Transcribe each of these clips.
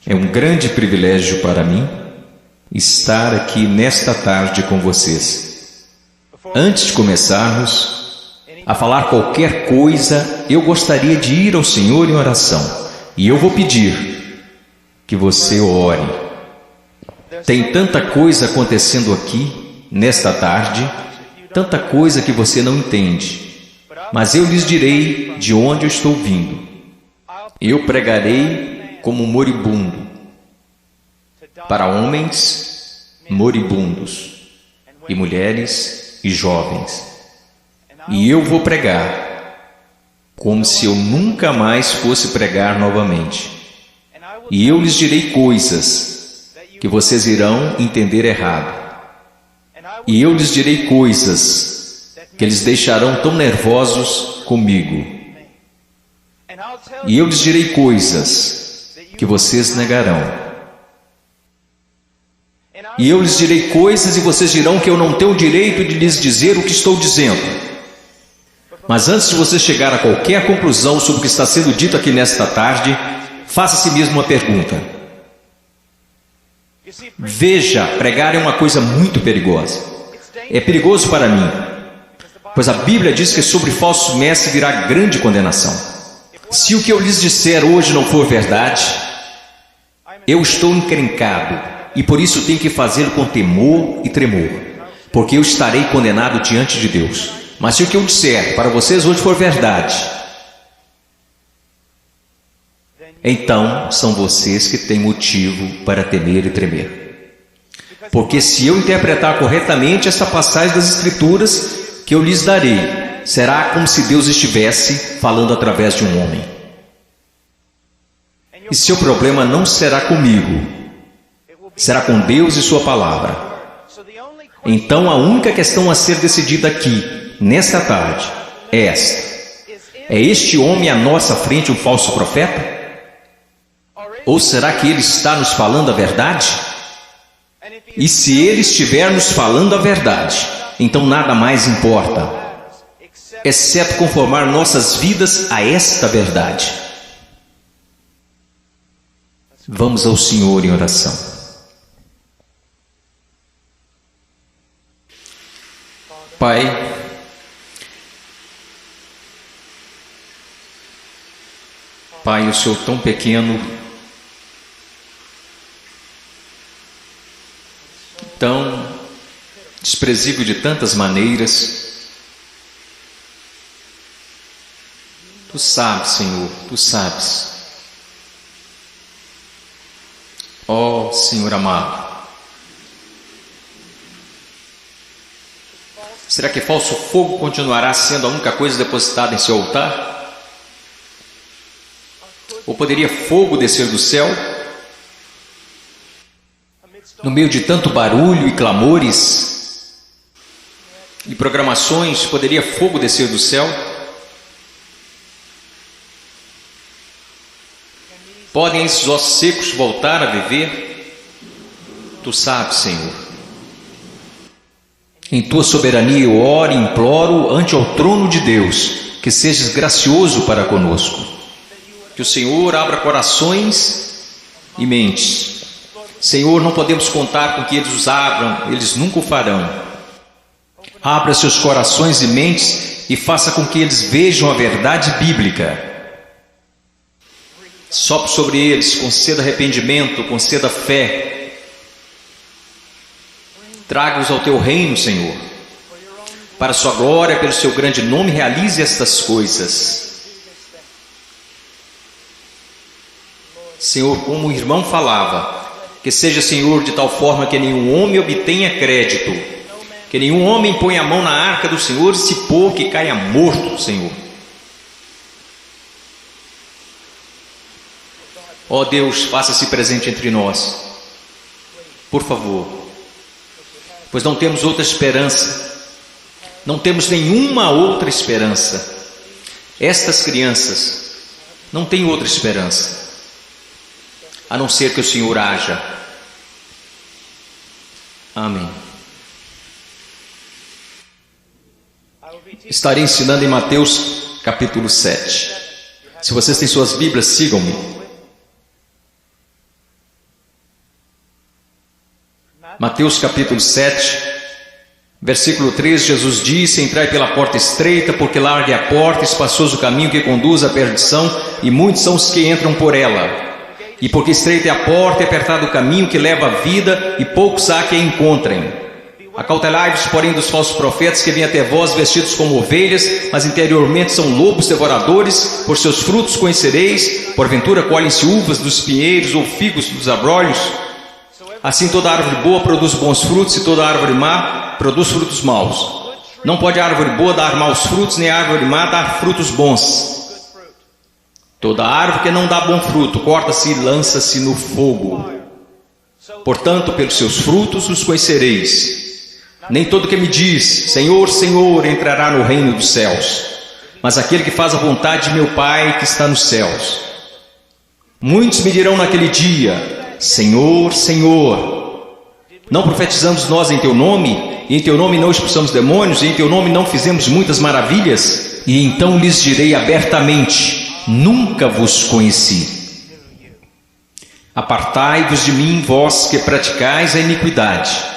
É um grande privilégio para mim estar aqui nesta tarde com vocês. Antes de começarmos a falar qualquer coisa, eu gostaria de ir ao Senhor em oração. E eu vou pedir que você ore. Tem tanta coisa acontecendo aqui, nesta tarde, tanta coisa que você não entende. Mas eu lhes direi de onde eu estou vindo. Eu pregarei como moribundo, para homens moribundos, e mulheres e jovens. E eu vou pregar como se eu nunca mais fosse pregar novamente. E eu lhes direi coisas que vocês irão entender errado. E eu lhes direi coisas que eles deixarão tão nervosos comigo. E eu lhes direi coisas que vocês negarão. E eu lhes direi coisas e vocês dirão que eu não tenho o direito de lhes dizer o que estou dizendo. Mas antes de você chegar a qualquer conclusão sobre o que está sendo dito aqui nesta tarde, faça a si mesmo uma pergunta. Veja, pregar é uma coisa muito perigosa. É perigoso para mim, pois a Bíblia diz que sobre falsos mestres virá grande condenação. Se o que eu lhes disser hoje não for verdade, eu estou encrencado e por isso tenho que fazê-lo com temor e tremor, porque eu estarei condenado diante de Deus. Mas se o que eu disser para vocês hoje for verdade, então são vocês que têm motivo para temer e tremer. Porque se eu interpretar corretamente esta passagem das Escrituras que eu lhes darei, será como se Deus estivesse falando através de um homem. E seu problema não será comigo, será com Deus e sua palavra. Então a única questão a ser decidida aqui, nesta tarde, é esta: é este homem à nossa frente um falso profeta? Ou será que ele está nos falando a verdade? E se ele estiver nos falando a verdade, então nada mais importa, exceto conformar nossas vidas a esta verdade. Vamos ao Senhor em oração. Pai, Pai, eu sou tão pequeno, tão desprezível de tantas maneiras. Tu sabes, Senhor, Tu sabes. Ó Senhor amado, será que falso fogo continuará sendo a única coisa depositada em seu altar? Ou poderia fogo descer do céu? No meio de tanto barulho e clamores e programações, poderia fogo descer do céu? Podem esses ossos secos voltar a viver? Tu sabes, Senhor. Em Tua soberania eu oro e imploro ante ao trono de Deus, que sejas gracioso para conosco. Que o Senhor abra corações e mentes. Senhor, não podemos contar com que eles os abram, eles nunca o farão. Abra seus corações e mentes e faça com que eles vejam a verdade bíblica. Sopre sobre eles, conceda arrependimento, conceda fé. Traga-os ao Teu reino, Senhor. Para a Sua glória, pelo Seu grande nome, realize estas coisas. Senhor, como o irmão falava, que seja, Senhor, de tal forma que nenhum homem obtenha crédito, que nenhum homem ponha a mão na arca do Senhor e se pôr que caia morto, Senhor. Ó Deus, faça-se presente entre nós, por favor, pois não temos outra esperança, não temos nenhuma outra esperança. Estas crianças não têm outra esperança, a não ser que o Senhor haja. Amém. Estarei ensinando em Mateus capítulo 7. Se vocês têm suas Bíblias, sigam-me. Mateus capítulo 7, versículo 3, Jesus disse: entrai pela porta estreita, porque larga é a porta, espaçoso o caminho que conduz à perdição, e muitos são os que entram por ela. E porque estreita é a porta e apertado o caminho que leva à vida, e poucos há que a encontrem. Acautelai-vos, porém, dos falsos profetas que vêm até vós vestidos como ovelhas, mas interiormente são lobos devoradores. Por seus frutos conhecereis. Porventura colhem-se uvas dos pinheiros ou figos dos abrolhos? Assim toda árvore boa produz bons frutos, e toda árvore má produz frutos maus. Não pode a árvore boa dar maus frutos, nem a árvore má dar frutos bons. Toda árvore que não dá bom fruto corta-se e lança-se no fogo. Portanto, pelos seus frutos os conhecereis. Nem todo que me diz, Senhor, Senhor, entrará no reino dos céus, mas aquele que faz a vontade de meu Pai que está nos céus. Muitos me dirão naquele dia: Senhor, Senhor, não profetizamos nós em teu nome, e em teu nome não expulsamos demônios, e em teu nome não fizemos muitas maravilhas? E então lhes direi abertamente: nunca vos conheci. Apartai-vos de mim, vós que praticais a iniquidade.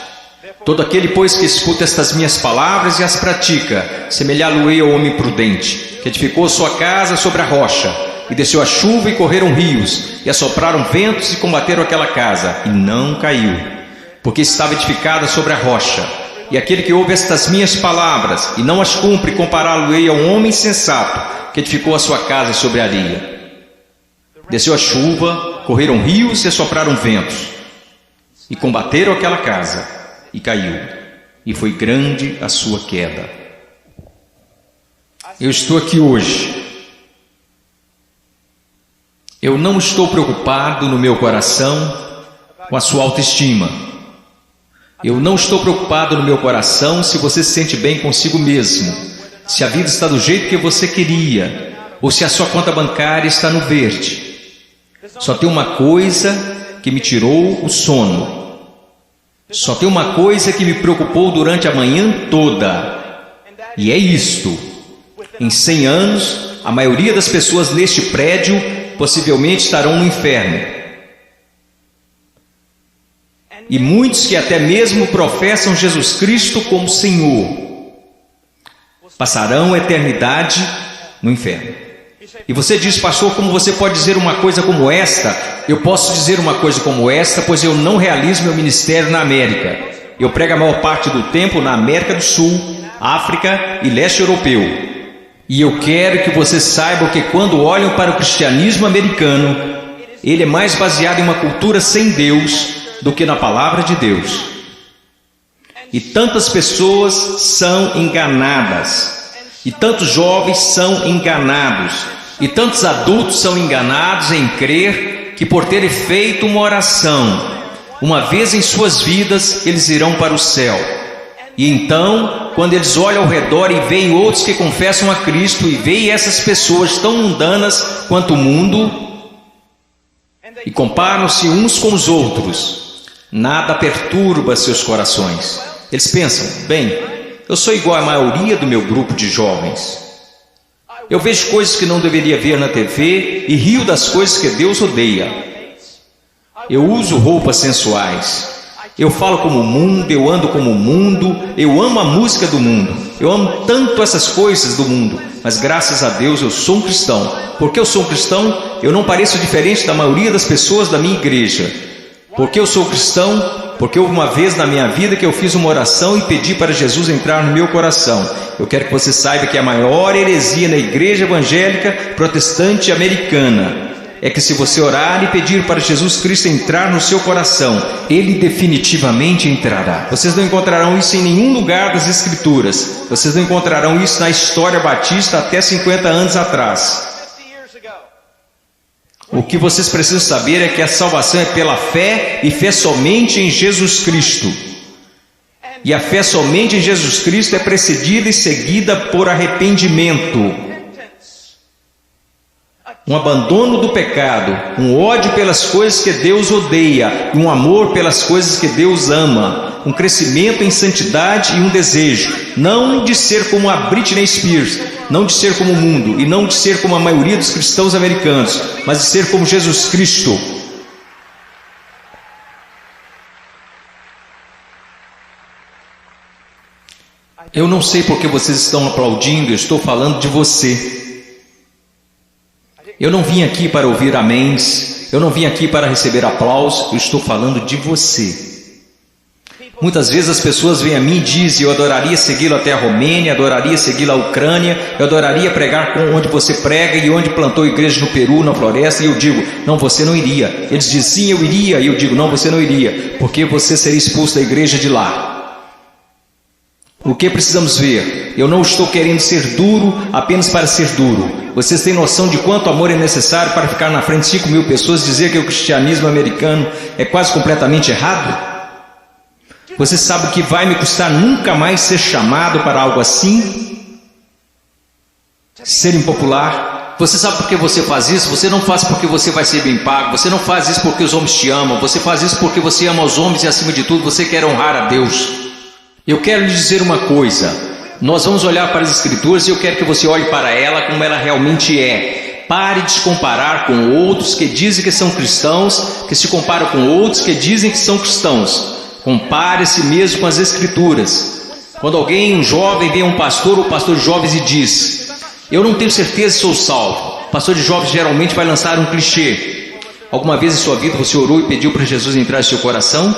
Todo aquele, pois, que escuta estas minhas palavras e as pratica, semelhá-lo-ei ao homem prudente, que edificou sua casa sobre a rocha, e desceu a chuva e correram rios, e assopraram ventos e combateram aquela casa, e não caiu, porque estava edificada sobre a rocha. E aquele que ouve estas minhas palavras e não as cumpre, compará-lo-ei a um homem sensato, que edificou a sua casa sobre a areia. Desceu a chuva, correram rios e assopraram ventos, e combateram aquela casa, e caiu, e foi grande a sua queda. Eu estou aqui hoje. Eu não estou preocupado no meu coração com a sua autoestima. Eu não estou preocupado no meu coração se você se sente bem consigo mesmo, se a vida está do jeito que você queria, ou se a sua conta bancária está no verde. Só tem uma coisa que me tirou o sono. Só tem uma coisa que me preocupou durante a manhã toda, e é isto: em 100 anos, a maioria das pessoas neste prédio possivelmente estarão no inferno. E muitos que até mesmo professam Jesus Cristo como Senhor, passarão a eternidade no inferno. E você diz: pastor, como você pode dizer uma coisa como esta? Eu posso dizer uma coisa como esta, pois eu não realizo meu ministério na América. Eu prego a maior parte do tempo na América do Sul, África e Leste Europeu. E eu quero que você saiba que quando olham para o cristianismo americano, ele é mais baseado em uma cultura sem Deus do que na palavra de Deus. E tantas pessoas são enganadas, e tantos jovens são enganados, e tantos adultos são enganados em crer que por terem feito uma oração uma vez em suas vidas, eles irão para o céu. E então, quando eles olham ao redor e veem outros que confessam a Cristo, e veem essas pessoas tão mundanas quanto o mundo, e comparam-se uns com os outros, nada perturba seus corações. Eles pensam: bem, eu sou igual à maioria do meu grupo de jovens. Eu vejo coisas que não deveria ver na TV e rio das coisas que Deus odeia. Eu uso roupas sensuais. Eu falo como o mundo, eu ando como o mundo, eu amo a música do mundo. Eu amo tanto essas coisas do mundo, mas graças a Deus eu sou um cristão. Porque eu sou um cristão, eu não pareço diferente da maioria das pessoas da minha igreja. Porque eu sou cristão, porque houve uma vez na minha vida que eu fiz uma oração e pedi para Jesus entrar no meu coração. Eu quero que você saiba que a maior heresia na igreja evangélica protestante americana é que se você orar e pedir para Jesus Cristo entrar no seu coração, Ele definitivamente entrará. Vocês não encontrarão isso em nenhum lugar das Escrituras. Vocês não encontrarão isso na história batista até 50 anos atrás. O que vocês precisam saber é que a salvação é pela fé, e fé somente em Jesus Cristo. E a fé somente em Jesus Cristo é precedida e seguida por arrependimento. Um abandono do pecado, um ódio pelas coisas que Deus odeia, e um amor pelas coisas que Deus ama, um crescimento em santidade e um desejo, não de ser como a Britney Spears, não de ser como o mundo, e não de ser como a maioria dos cristãos americanos, mas de ser como Jesus Cristo. Eu não sei porque vocês estão aplaudindo, eu estou falando de você. Eu não vim aqui para ouvir améns, eu não vim aqui para receber aplausos, eu estou falando de você. Muitas vezes as pessoas vêm a mim e dizem: eu adoraria segui-lo até a Romênia, adoraria segui-lo à Ucrânia, eu adoraria pregar onde você prega e onde plantou igreja no Peru, na floresta. E eu digo: não, você não iria. Eles dizem: sim, eu iria. E eu digo: não, você não iria, porque você seria expulso da igreja de lá. O que precisamos ver? Eu não estou querendo ser duro apenas para ser duro. Vocês têm noção de quanto amor é necessário para ficar na frente de 5.000 pessoas e dizer que o cristianismo americano é quase completamente errado? Você sabe o que vai me custar nunca mais ser chamado para algo assim? Ser impopular? Você sabe por que você faz isso? Você não faz porque você vai ser bem pago. Você não faz isso porque os homens te amam. Você faz isso porque você ama os homens e, acima de tudo, você quer honrar a Deus. Eu quero lhe dizer uma coisa. Nós vamos olhar para as Escrituras e eu quero que você olhe para ela como ela realmente é. Pare de se comparar com outros que dizem que são cristãos, que se comparam com outros que dizem que são cristãos. Compare a si mesmo com as Escrituras. Quando alguém, um jovem, vem a um pastor ou pastor de jovens e diz: eu não tenho certeza se sou salvo. O pastor de jovens geralmente vai lançar um clichê. Alguma vez em sua vida você orou e pediu para Jesus entrar em seu coração?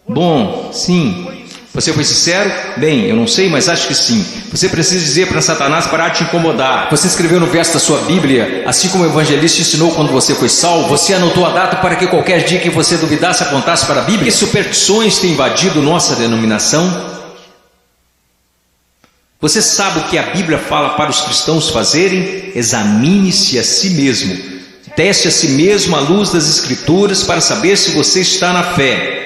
Bom, sim. Você foi sincero? Bem, eu não sei, mas acho que sim. Você precisa dizer para Satanás parar de te incomodar. Você escreveu no verso da sua Bíblia, assim como o evangelista ensinou quando você foi salvo. Você anotou a data para que qualquer dia que você duvidasse apontasse para a Bíblia. Que superstições têm invadido nossa denominação? Você sabe o que a Bíblia fala para os cristãos fazerem? Examine-se a si mesmo. Teste a si mesmo à luz das Escrituras para saber se você está na fé.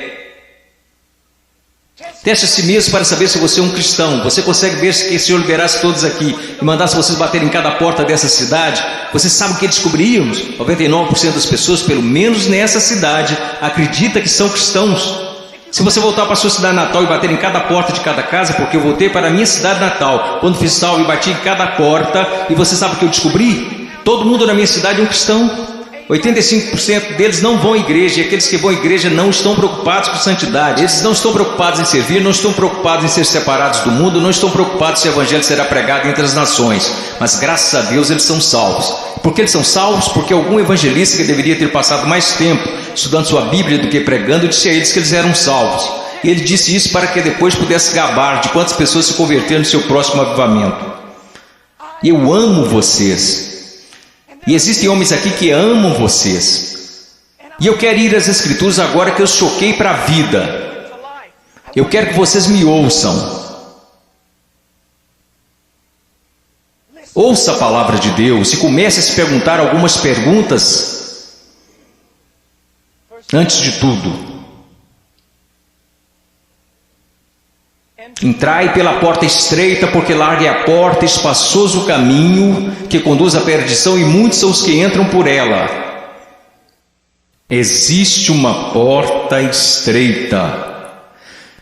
Teste a si mesmo para saber se você é um cristão. Você consegue ver se o Senhor liberasse todos aqui e mandasse vocês baterem em cada porta dessa cidade? Você sabe o que descobriríamos? 99% das pessoas, pelo menos nessa cidade, acredita que são cristãos. Se você voltar para a sua cidade natal e bater em cada porta de cada casa, porque eu voltei para a minha cidade natal, quando fiz salvo e bati em cada porta, e você sabe o que eu descobri? Todo mundo na minha cidade é um cristão. 85% deles não vão à igreja, e aqueles que vão à igreja não estão preocupados com santidade. Eles não estão preocupados em servir, não estão preocupados em ser separados do mundo, não estão preocupados se o evangelho será pregado entre as nações. Mas graças a Deus eles são salvos. Por que eles são salvos? Porque algum evangelista que deveria ter passado mais tempo estudando sua Bíblia do que pregando, disse a eles que eles eram salvos. E ele disse isso para que depois pudesse gabar de quantas pessoas se converteram no seu próximo avivamento. Eu amo vocês. E existem homens aqui que amam vocês. E eu quero ir às Escrituras agora que eu choquei para a vida. Eu quero que vocês me ouçam. Ouça a palavra de Deus e comece a se perguntar algumas perguntas. Antes de tudo, entrai pela porta estreita, porque larga é a porta, espaçoso o caminho que conduz à perdição, e muitos são os que entram por ela. Existe uma porta estreita.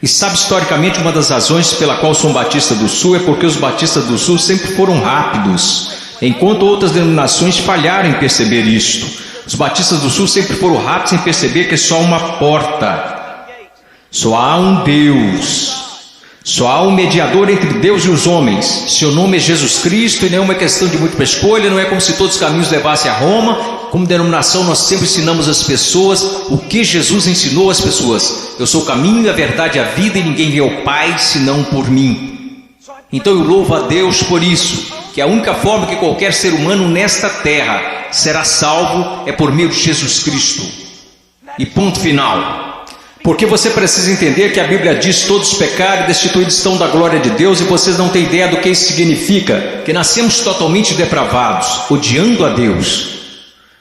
E sabe, historicamente, uma das razões pela qual sou um Batista do Sul é porque os Batistas do Sul sempre foram rápidos, enquanto outras denominações falharam em perceber isto. Os Batistas do Sul sempre foram rápidos em perceber que é só uma porta. Só há um Deus. Só há um mediador entre Deus e os homens. Seu nome é Jesus Cristo, e não é uma questão de múltipla escolha. Não é como se todos os caminhos levassem a Roma. Como denominação, nós sempre ensinamos às pessoas o que Jesus ensinou às pessoas. Eu sou o caminho, a verdade e a vida, e ninguém vê ao Pai senão por mim. Então eu louvo a Deus por isso, que a única forma que qualquer ser humano nesta terra será salvo é por meio de Jesus Cristo. E ponto final. Porque você precisa entender que a Bíblia diz: todos pecaram e destituídos estão da glória de Deus, e vocês não têm ideia do que isso significa, que nascemos totalmente depravados, odiando a Deus,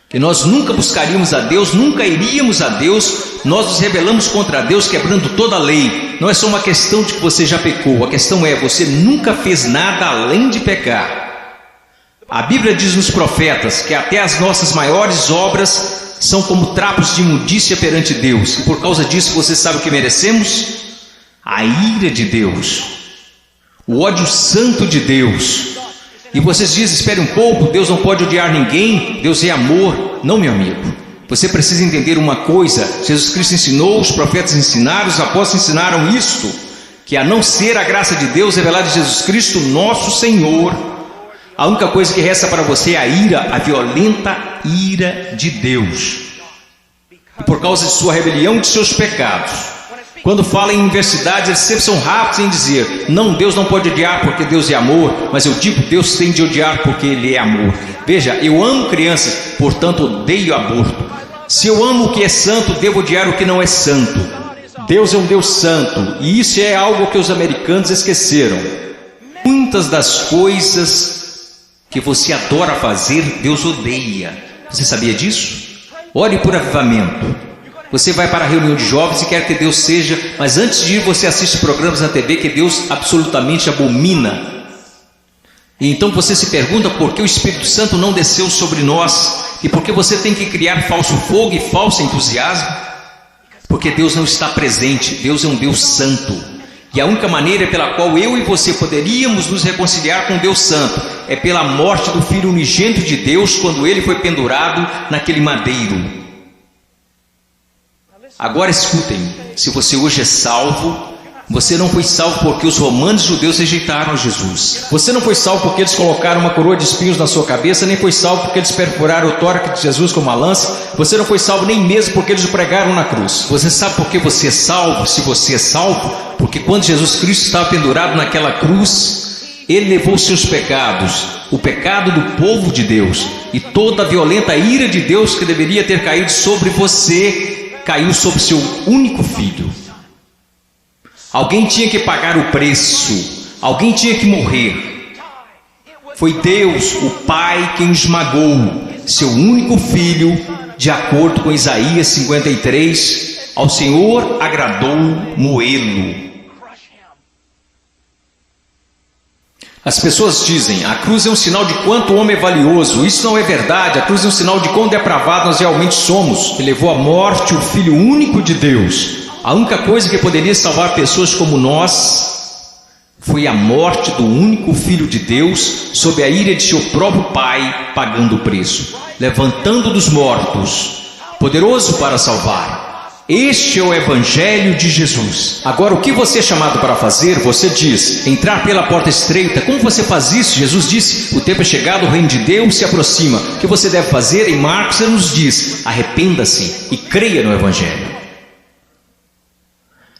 que nós nunca buscaríamos a Deus, nunca iríamos a Deus, nós nos rebelamos contra Deus, quebrando toda a lei. Não é só uma questão de que você já pecou, a questão é: você nunca fez nada além de pecar. A Bíblia diz nos profetas que até as nossas maiores obras são como trapos de imundícia perante Deus, e por causa disso você sabe o que merecemos? A ira de Deus, o ódio santo de Deus. E vocês dizem: espere um pouco, Deus não pode odiar ninguém, Deus é amor. Não, meu amigo, você precisa entender uma coisa: Jesus Cristo ensinou, os profetas ensinaram, os apóstolos ensinaram isto. que a não ser a graça de Deus revelada em Jesus Cristo, nosso Senhor, a única coisa que resta para você é a ira, a violenta ira de Deus. E por causa de sua rebelião e de seus pecados. Quando fala em universidade, eles sempre são rápidos em dizer: não, Deus não pode odiar porque Deus é amor. Mas eu digo, Deus tem de odiar porque Ele é amor. Veja, eu amo crianças, portanto odeio aborto. Se eu amo o que é santo, devo odiar o que não é santo. Deus é um Deus santo, e isso é algo que os americanos esqueceram. Muitas das coisas que você adora fazer, Deus odeia. Você sabia disso? Ore por avivamento. Você vai para a reunião de jovens e quer que Deus seja, mas antes de ir você assiste programas na TV que Deus absolutamente abomina. E então você se pergunta por que o Espírito Santo não desceu sobre nós, e por que você tem que criar falso fogo e falso entusiasmo? Porque Deus não está presente. Deus é um Deus santo, e a única maneira pela qual eu e você poderíamos nos reconciliar com Deus santo é pela morte do Filho unigênito de Deus, quando ele foi pendurado naquele madeiro. Agora escutem, se você hoje é salvo, você não foi salvo porque os romanos judeus rejeitaram Jesus. Você não foi salvo porque eles colocaram uma coroa de espinhos na sua cabeça, nem foi salvo porque eles perfuraram o tórax de Jesus com uma lança. Você não foi salvo nem mesmo porque eles o pregaram na cruz. Você sabe por que você é salvo? Se você é salvo, porque quando Jesus Cristo estava pendurado naquela cruz, Ele levou os seus pecados, o pecado do povo de Deus, e toda a violenta ira de Deus que deveria ter caído sobre você, caiu sobre seu único filho. Alguém tinha que pagar o preço, alguém tinha que morrer. Foi Deus, o Pai, quem esmagou seu único filho, de acordo com Isaías 53, ao Senhor agradou moê-lo. As pessoas dizem: a cruz é um sinal de quanto o homem é valioso. Isso não é verdade. A cruz é um sinal de quão depravado nós realmente somos. Que levou à morte o Filho único de Deus. A única coisa que poderia salvar pessoas como nós foi a morte do único Filho de Deus, sob a ira de seu próprio Pai, pagando o preço, levantando dos mortos, poderoso para salvar. Este é o Evangelho de Jesus. Agora, o que você é chamado para fazer? Você diz: entrar pela porta estreita. Como você faz isso? Jesus disse: o tempo é chegado, o reino de Deus se aproxima. O que você deve fazer? Em Marcos ele nos diz: arrependa-se e creia no Evangelho.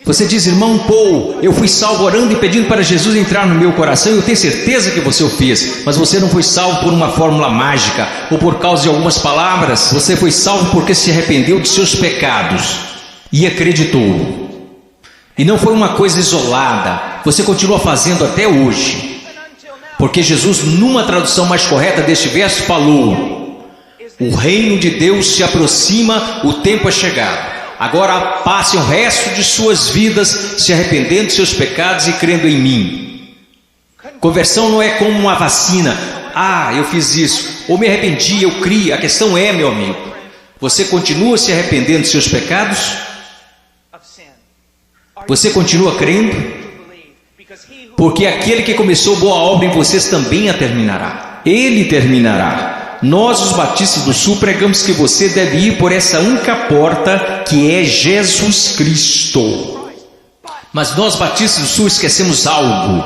Você diz: irmão Paul, eu fui salvo orando e pedindo para Jesus entrar no meu coração. Eu tenho certeza que você o fez, mas você não foi salvo por uma fórmula mágica ou por causa de algumas palavras. Você foi salvo porque se arrependeu de seus pecados e acreditou. E não foi uma coisa isolada, você continua fazendo até hoje, porque Jesus, numa tradução mais correta deste verso, falou: o reino de Deus se aproxima, o tempo é chegado. Agora passem o resto de suas vidas se arrependendo de seus pecados e crendo em mim. Conversão não é como uma vacina. Ah, eu fiz isso, ou me arrependi, eu criei. A questão é, meu amigo, você continua se arrependendo de seus pecados? Você continua crendo? Porque aquele que começou boa obra em vocês também a terminará. Ele terminará. Nós, os batistas do Sul, pregamos que você deve ir por essa única porta, que é Jesus Cristo. Mas nós, batistas do Sul, esquecemos algo.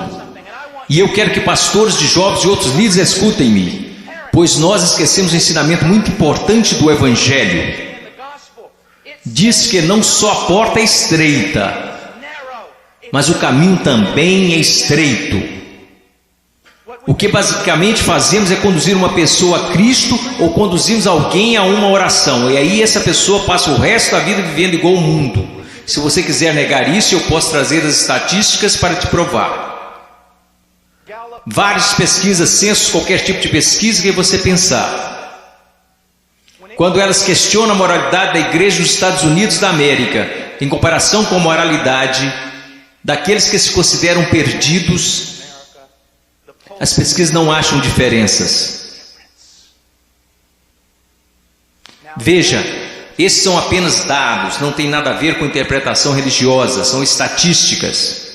E eu quero que pastores de jovens e outros líderes escutem-me, pois nós esquecemos um ensinamento muito importante do Evangelho. Diz que não só a porta é estreita, mas o caminho também é estreito. O que basicamente fazemos é conduzir uma pessoa a Cristo ou conduzimos alguém a uma oração. E aí essa pessoa passa o resto da vida vivendo igual ao mundo. Se você quiser negar isso, eu posso trazer as estatísticas para te provar. Várias pesquisas, censos, qualquer tipo de pesquisa que você pensar. Quando elas questionam a moralidade da igreja dos Estados Unidos da América, em comparação com a moralidade daqueles que se consideram perdidos, as pesquisas não acham diferenças. Veja, esses são apenas dados, não tem nada a ver com interpretação religiosa, são estatísticas.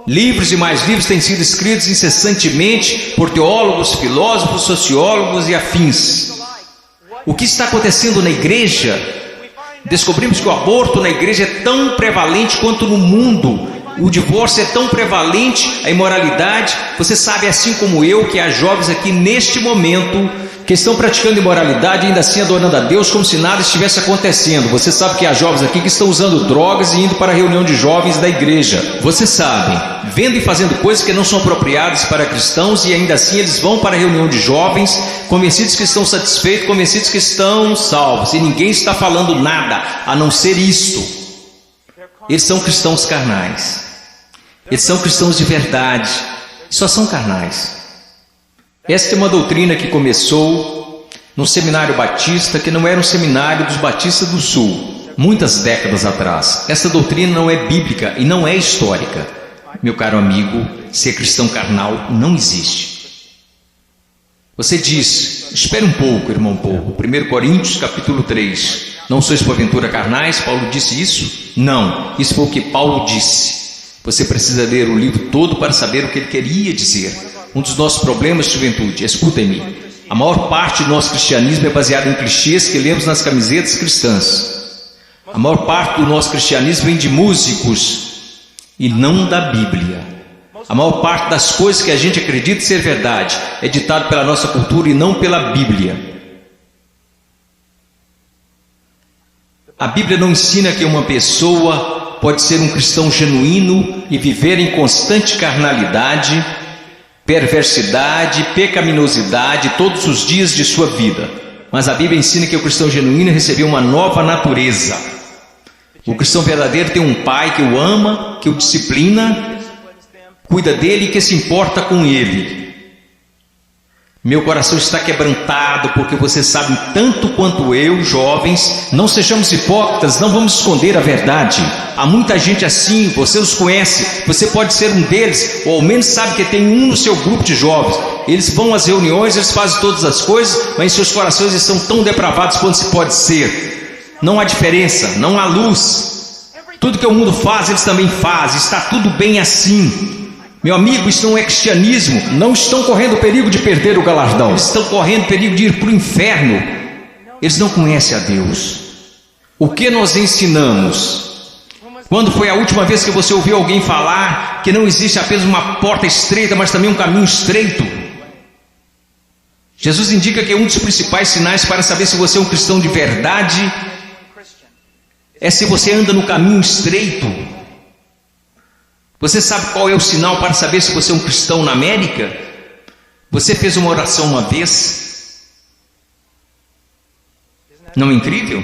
Livros e mais livros têm sido escritos incessantemente por teólogos, filósofos, sociólogos e afins. O que está acontecendo na igreja? Descobrimos que o aborto na igreja é tão prevalente quanto no mundo, o divórcio é tão prevalente, a imoralidade. Você sabe, assim como eu, que há jovens aqui neste momento que estão praticando imoralidade e ainda assim adorando a Deus como se nada estivesse acontecendo. Você sabe que há jovens aqui que estão usando drogas e indo para a reunião de jovens da igreja. Você sabe, vendo e fazendo coisas que não são apropriadas para cristãos, e ainda assim eles vão para a reunião de jovens, convencidos que estão satisfeitos, convencidos que estão salvos, e ninguém está falando nada a não ser isto. Eles são cristãos carnais, eles são cristãos de verdade, só são carnais. Esta é uma doutrina que começou no seminário batista, que não era um seminário dos batistas do sul, muitas décadas atrás. Essa doutrina não é bíblica e não é histórica. Meu caro amigo, ser cristão carnal não existe. Você diz, espere um pouco, irmão, um pouco. 1 Coríntios capítulo 3. Não sois porventura carnais? Paulo disse isso? Não, isso foi o que Paulo disse. Você precisa ler o livro todo para saber o que ele queria dizer. Um dos nossos problemas, juventude, escutem-me, a maior parte do nosso cristianismo é baseado em clichês que lemos nas camisetas cristãs. A maior parte do nosso cristianismo vem de músicos e não da Bíblia. A maior parte das coisas que a gente acredita ser verdade é ditado pela nossa cultura e não pela Bíblia. A Bíblia não ensina que uma pessoa pode ser um cristão genuíno e viver em constante carnalidade, perversidade, pecaminosidade todos os dias de sua vida. Mas a Bíblia ensina que o cristão genuíno recebeu uma nova natureza. O cristão verdadeiro tem um pai que o ama, que o disciplina, cuida dele e que se importa com ele. Meu coração está quebrantado porque você sabe tanto quanto eu, jovens. Não sejamos hipócritas, não vamos esconder a verdade. Há muita gente assim, você os conhece, você pode ser um deles, ou ao menos sabe que tem um no seu grupo de jovens. Eles vão às reuniões, eles fazem todas as coisas, mas em seus corações estão tão depravados quanto se pode ser. Não há diferença, não há luz. Tudo que o mundo faz, eles também fazem, está tudo bem assim. Meu amigo, isso não é cristianismo. Não estão correndo o perigo de perder o galardão, eles estão correndo o perigo de ir para o inferno. Eles não conhecem a Deus. O que nós ensinamos? Quando foi a última vez que você ouviu alguém falar que não existe apenas uma porta estreita, mas também um caminho estreito? Jesus indica que um dos principais sinais para saber se você é um cristão de verdade é se você anda no caminho estreito. Você sabe qual é o sinal para saber se você é um cristão na América? Você fez uma oração uma vez? Não é incrível?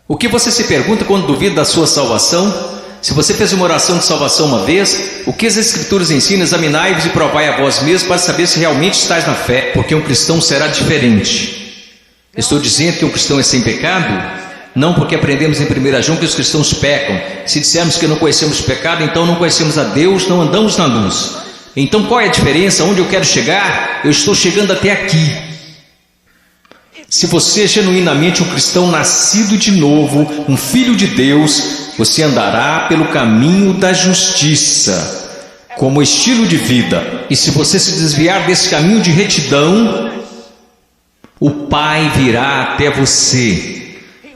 O que você se pergunta quando duvida da sua salvação? Se você fez uma oração de salvação uma vez, o que as Escrituras ensinam? Examinai-vos e provai a vós mesmos para saber se realmente estáis na fé, porque um cristão será diferente. Estou dizendo que um cristão é sem pecado? Não, porque aprendemos em 1 João que os cristãos pecam. Se dissermos que não conhecemos o pecado, então não conhecemos a Deus, não andamos na luz. Então qual é a diferença? Onde eu quero chegar? Eu estou chegando até aqui. Se você é genuinamente um cristão nascido de novo, um filho de Deus, você andará pelo caminho da justiça, como estilo de vida. E se você se desviar desse caminho de retidão, o Pai virá até você.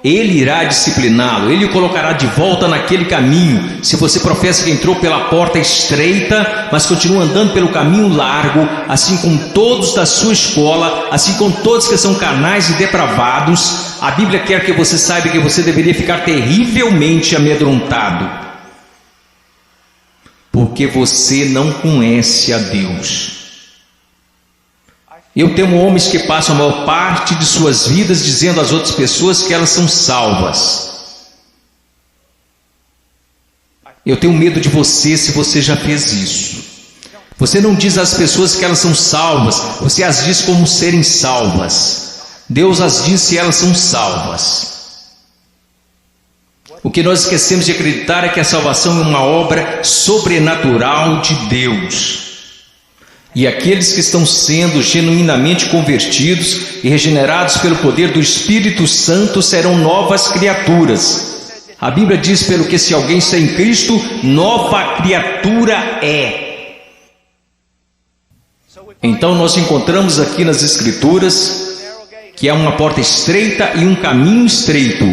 Ele irá discipliná-lo, ele o colocará de volta naquele caminho. Se você professa que entrou pela porta estreita, mas continua andando pelo caminho largo, assim como todos da sua escola, assim como todos que são carnais e depravados, a Bíblia quer que você saiba que você deveria ficar terrivelmente amedrontado, porque você não conhece a Deus. Eu temo homens que passam a maior parte de suas vidas dizendo às outras pessoas que elas são salvas. Eu tenho medo de você se você já fez isso. Você não diz às pessoas que elas são salvas, você as diz como serem salvas. Deus as diz se elas são salvas. O que nós esquecemos de acreditar é que a salvação é uma obra sobrenatural de Deus. E aqueles que estão sendo genuinamente convertidos e regenerados pelo poder do Espírito Santo serão novas criaturas. A Bíblia diz, pelo que se alguém está em Cristo, nova criatura é. Então nós encontramos aqui nas Escrituras que há uma porta estreita e um caminho estreito.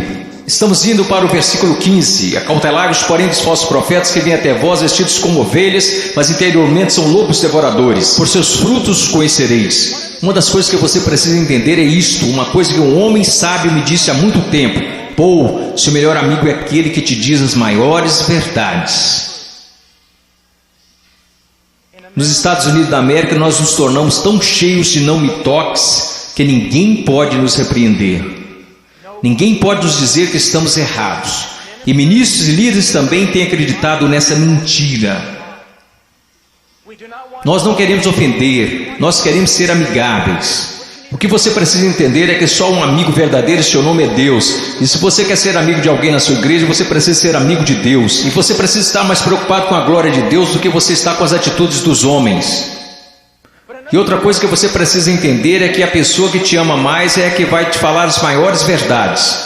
Estamos indo para o versículo 15. Acautelai-vos, porém, dos falsos profetas que vêm até vós vestidos como ovelhas, mas interiormente são lobos devoradores. Por seus frutos os conhecereis. Uma das coisas que você precisa entender é isto. Uma coisa que um homem sábio me disse há muito tempo: Paul, seu melhor amigo é aquele que te diz as maiores verdades. Nos Estados Unidos da América, nós nos tornamos tão cheios de não me toques que ninguém pode nos repreender. Ninguém pode nos dizer que estamos errados. E ministros e líderes também têm acreditado nessa mentira. Nós não queremos ofender, nós queremos ser amigáveis. O que você precisa entender é que só um amigo verdadeiro, seu nome é Deus. E se você quer ser amigo de alguém na sua igreja, você precisa ser amigo de Deus. E você precisa estar mais preocupado com a glória de Deus do que você está com as atitudes dos homens. E outra coisa que você precisa entender é que a pessoa que te ama mais é a que vai te falar as maiores verdades.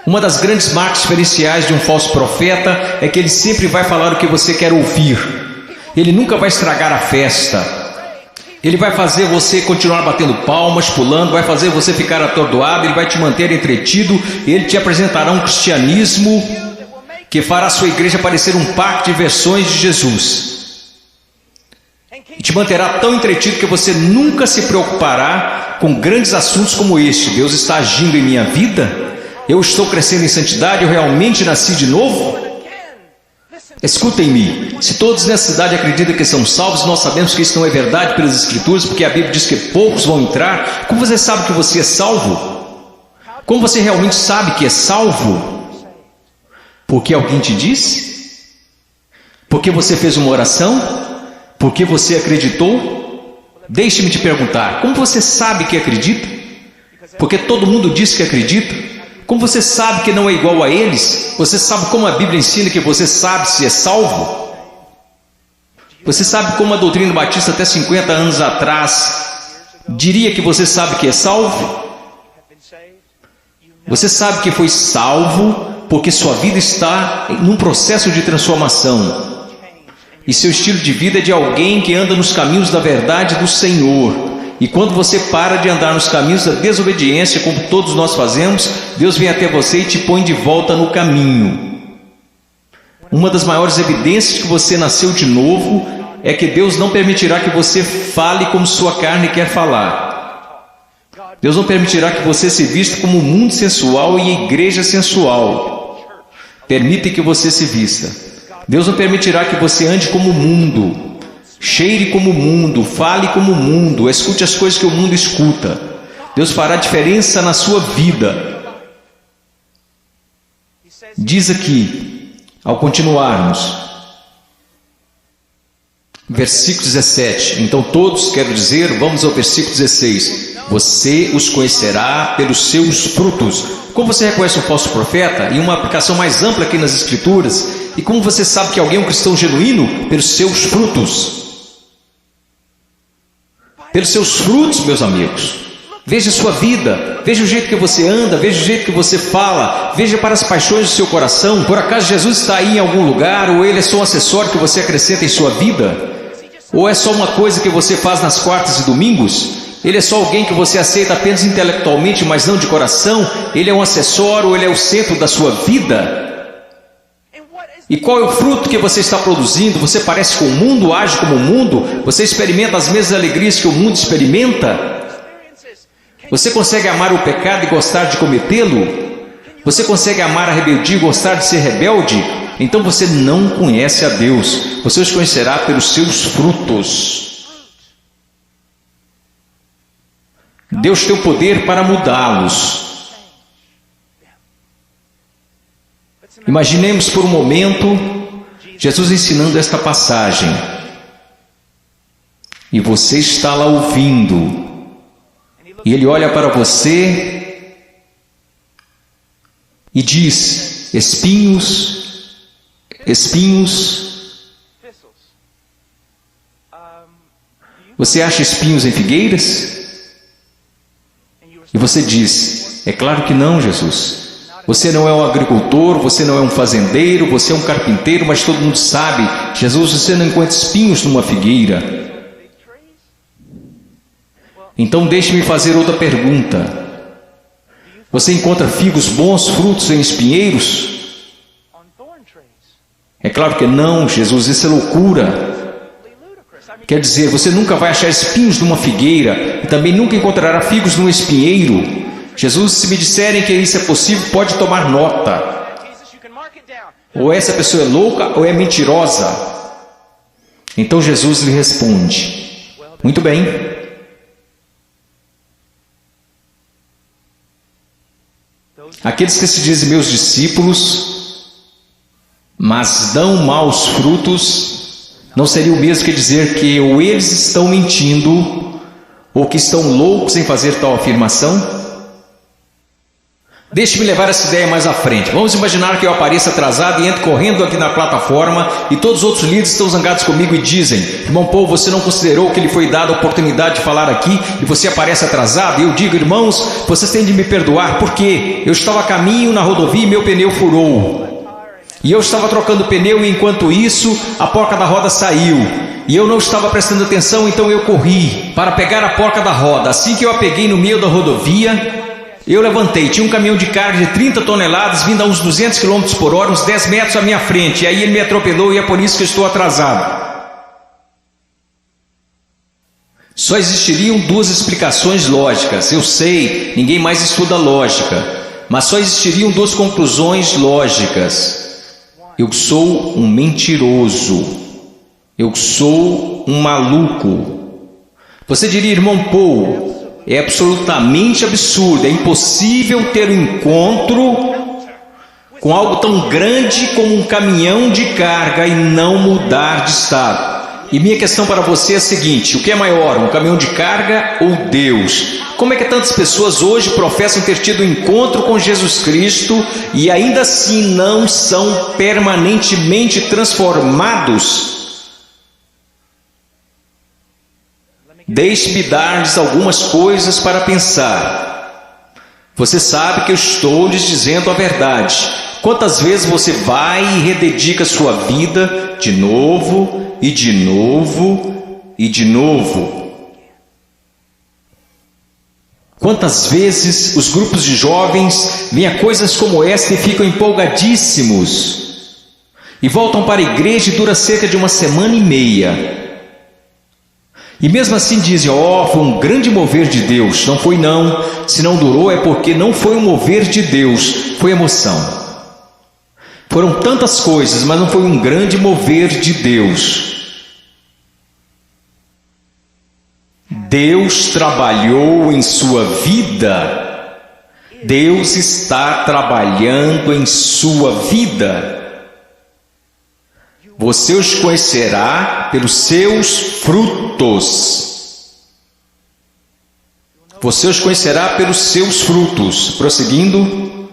Uma das grandes marcas diferenciais de um falso profeta é que ele sempre vai falar o que você quer ouvir. Ele nunca vai estragar a festa. Ele vai fazer você continuar batendo palmas, pulando, vai fazer você ficar atordoado, ele vai te manter entretido, e ele te apresentará um cristianismo que fará a sua igreja parecer um parque de versões de Jesus. E te manterá tão entretido que você nunca se preocupará com grandes assuntos como este. Deus está agindo em minha vida? Eu estou crescendo em santidade? Eu realmente nasci de novo? Escutem-me, se todos nessa cidade acreditam que são salvos, nós sabemos que isso não é verdade pelas Escrituras, porque a Bíblia diz que poucos vão entrar. Como você sabe que você é salvo? Como você realmente sabe que é salvo? Porque alguém te disse? Porque você fez uma oração? Porque você acreditou? Deixe-me te perguntar, como você sabe que acredita? Porque todo mundo diz que acredita. Como você sabe que não é igual a eles? Você sabe como a Bíblia ensina que você sabe se é salvo? Você sabe como a doutrina batista até 50 anos atrás diria que você sabe que é salvo? Você sabe que foi salvo porque sua vida está num processo de transformação. E seu estilo de vida é de alguém que anda nos caminhos da verdade do Senhor. E quando você para de andar nos caminhos da desobediência, como todos nós fazemos, Deus vem até você e te põe de volta no caminho. Uma das maiores evidências que você nasceu de novo é que Deus não permitirá que você fale como sua carne quer falar. Deus não permitirá que você se vista como o mundo sensual e a igreja sensual. Permite que você se vista. Deus não permitirá que você ande como o mundo. Cheire como o mundo, fale como o mundo, escute as coisas que o mundo escuta. Deus fará diferença na sua vida. Diz aqui, ao continuarmos, versículo 17. Então todos, quero dizer, vamos ao versículo 16. Você os conhecerá pelos seus frutos. Como você reconhece um falso profeta? E uma aplicação mais ampla aqui nas Escrituras. E como você sabe que alguém é um cristão genuíno? Pelos seus frutos. Pelos seus frutos, meus amigos. Veja a sua vida, veja o jeito que você anda, veja o jeito que você fala, veja para as paixões do seu coração. Por acaso Jesus está aí em algum lugar, ou ele é só um acessório que você acrescenta em sua vida? Ou é só uma coisa que você faz nas quartas e domingos? Ele é só alguém que você aceita apenas intelectualmente, mas não de coração? Ele é um acessório, ou ele é o centro da sua vida? E qual é o fruto que você está produzindo? Você parece com o mundo, age como o mundo? Você experimenta as mesmas alegrias que o mundo experimenta? Você consegue amar o pecado e gostar de cometê-lo? Você consegue amar a rebeldia e gostar de ser rebelde? Então você não conhece a Deus. Você os conhecerá pelos seus frutos. Deus tem o poder para mudá-los. Imaginemos por um momento Jesus ensinando esta passagem. E você está lá ouvindo. E Ele olha para você e diz: espinhos, espinhos. Você acha espinhos em figueiras? E você diz: é claro que não, Jesus. Você não é um agricultor, você não é um fazendeiro, você é um carpinteiro, mas todo mundo sabe, Jesus, você não encontra espinhos numa figueira. Então deixe-me fazer outra pergunta. Você encontra figos bons, frutos em espinheiros? É claro que não, Jesus, isso é loucura. Quer dizer, você nunca vai achar espinhos numa figueira e também nunca encontrará figos num espinheiro. Jesus, se me disserem que isso é possível, pode tomar nota. Ou essa pessoa é louca ou é mentirosa. Então Jesus lhe responde: muito bem. Aqueles que se dizem meus discípulos, mas dão maus frutos, não seria o mesmo que dizer que ou eles estão mentindo, ou que estão loucos em fazer tal afirmação? Deixe-me levar essa ideia mais à frente. Vamos imaginar que eu apareça atrasado e entro correndo aqui na plataforma e todos os outros líderes estão zangados comigo e dizem: irmão Paul, você não considerou que lhe foi dada a oportunidade de falar aqui e você aparece atrasado? E eu digo: irmãos, vocês têm de me perdoar porque eu estava a caminho na rodovia e meu pneu furou. E eu estava trocando o pneu e enquanto isso a porca da roda saiu. E eu não estava prestando atenção, então eu corri para pegar a porca da roda. Assim que eu a peguei no meio da rodovia, eu levantei, tinha um caminhão de carga de 30 toneladas vindo a uns 200 km por hora, uns 10 metros à minha frente. E aí ele me atropelou e é por isso que eu estou atrasado. Só existiriam duas explicações lógicas. Eu sei, ninguém mais estuda lógica. Mas só existiriam duas conclusões lógicas. Eu sou um mentiroso. Eu sou um maluco. Você diria: irmão Paul, é absolutamente absurdo, é impossível ter um encontro com algo tão grande como um caminhão de carga e não mudar de estado. E minha questão para você é a seguinte: o que é maior, um caminhão de carga ou Deus? Como é que tantas pessoas hoje professam ter tido um encontro com Jesus Cristo e ainda assim não são permanentemente transformados? Deixe-me dar-lhes algumas coisas para pensar. Você sabe que eu estou lhes dizendo a verdade. Quantas vezes você vai e rededica sua vida de novo, e de novo, e de novo? Quantas vezes os grupos de jovens veem a coisas como esta e ficam empolgadíssimos, e voltam para a igreja e dura cerca de uma semana e meia. E mesmo assim dizem: ó, foi um grande mover de Deus. Não foi não. Se não durou é porque não foi um mover de Deus, foi emoção. Foram tantas coisas, mas não foi um grande mover de Deus. Deus trabalhou em sua vida. Deus está trabalhando em sua vida. Você os conhecerá pelos seus frutos. Você os conhecerá pelos seus frutos. Prosseguindo.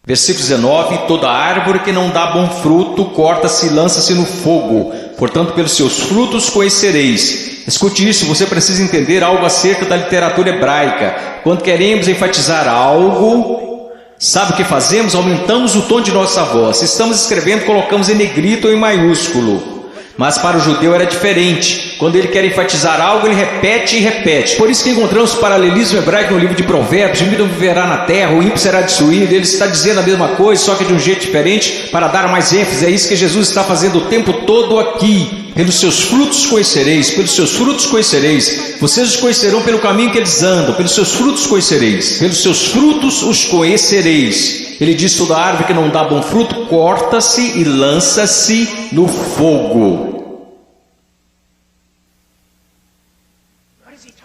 Versículo 19. Toda árvore que não dá bom fruto, corta-se e lança-se no fogo. Portanto, pelos seus frutos conhecereis. Escute isso, você precisa entender algo acerca da literatura hebraica. Quando queremos enfatizar algo, sabe o que fazemos? Aumentamos o tom de nossa voz. Se estamos escrevendo, colocamos em negrito ou em maiúsculo. Mas para o judeu era diferente. Quando ele quer enfatizar algo, ele repete e repete. Por isso que encontramos paralelismo hebraico no livro de Provérbios: o ímpio viverá na terra, o ímpio será destruído. Ele está dizendo a mesma coisa, só que de um jeito diferente, para dar mais ênfase. É isso que Jesus está fazendo o tempo todo aqui. Pelos seus frutos conhecereis, pelos seus frutos conhecereis. Vocês os conhecerão pelo caminho que eles andam, pelos seus frutos conhecereis, pelos seus frutos os conhecereis. Ele diz: toda árvore que não dá bom fruto, corta-se e lança-se no fogo.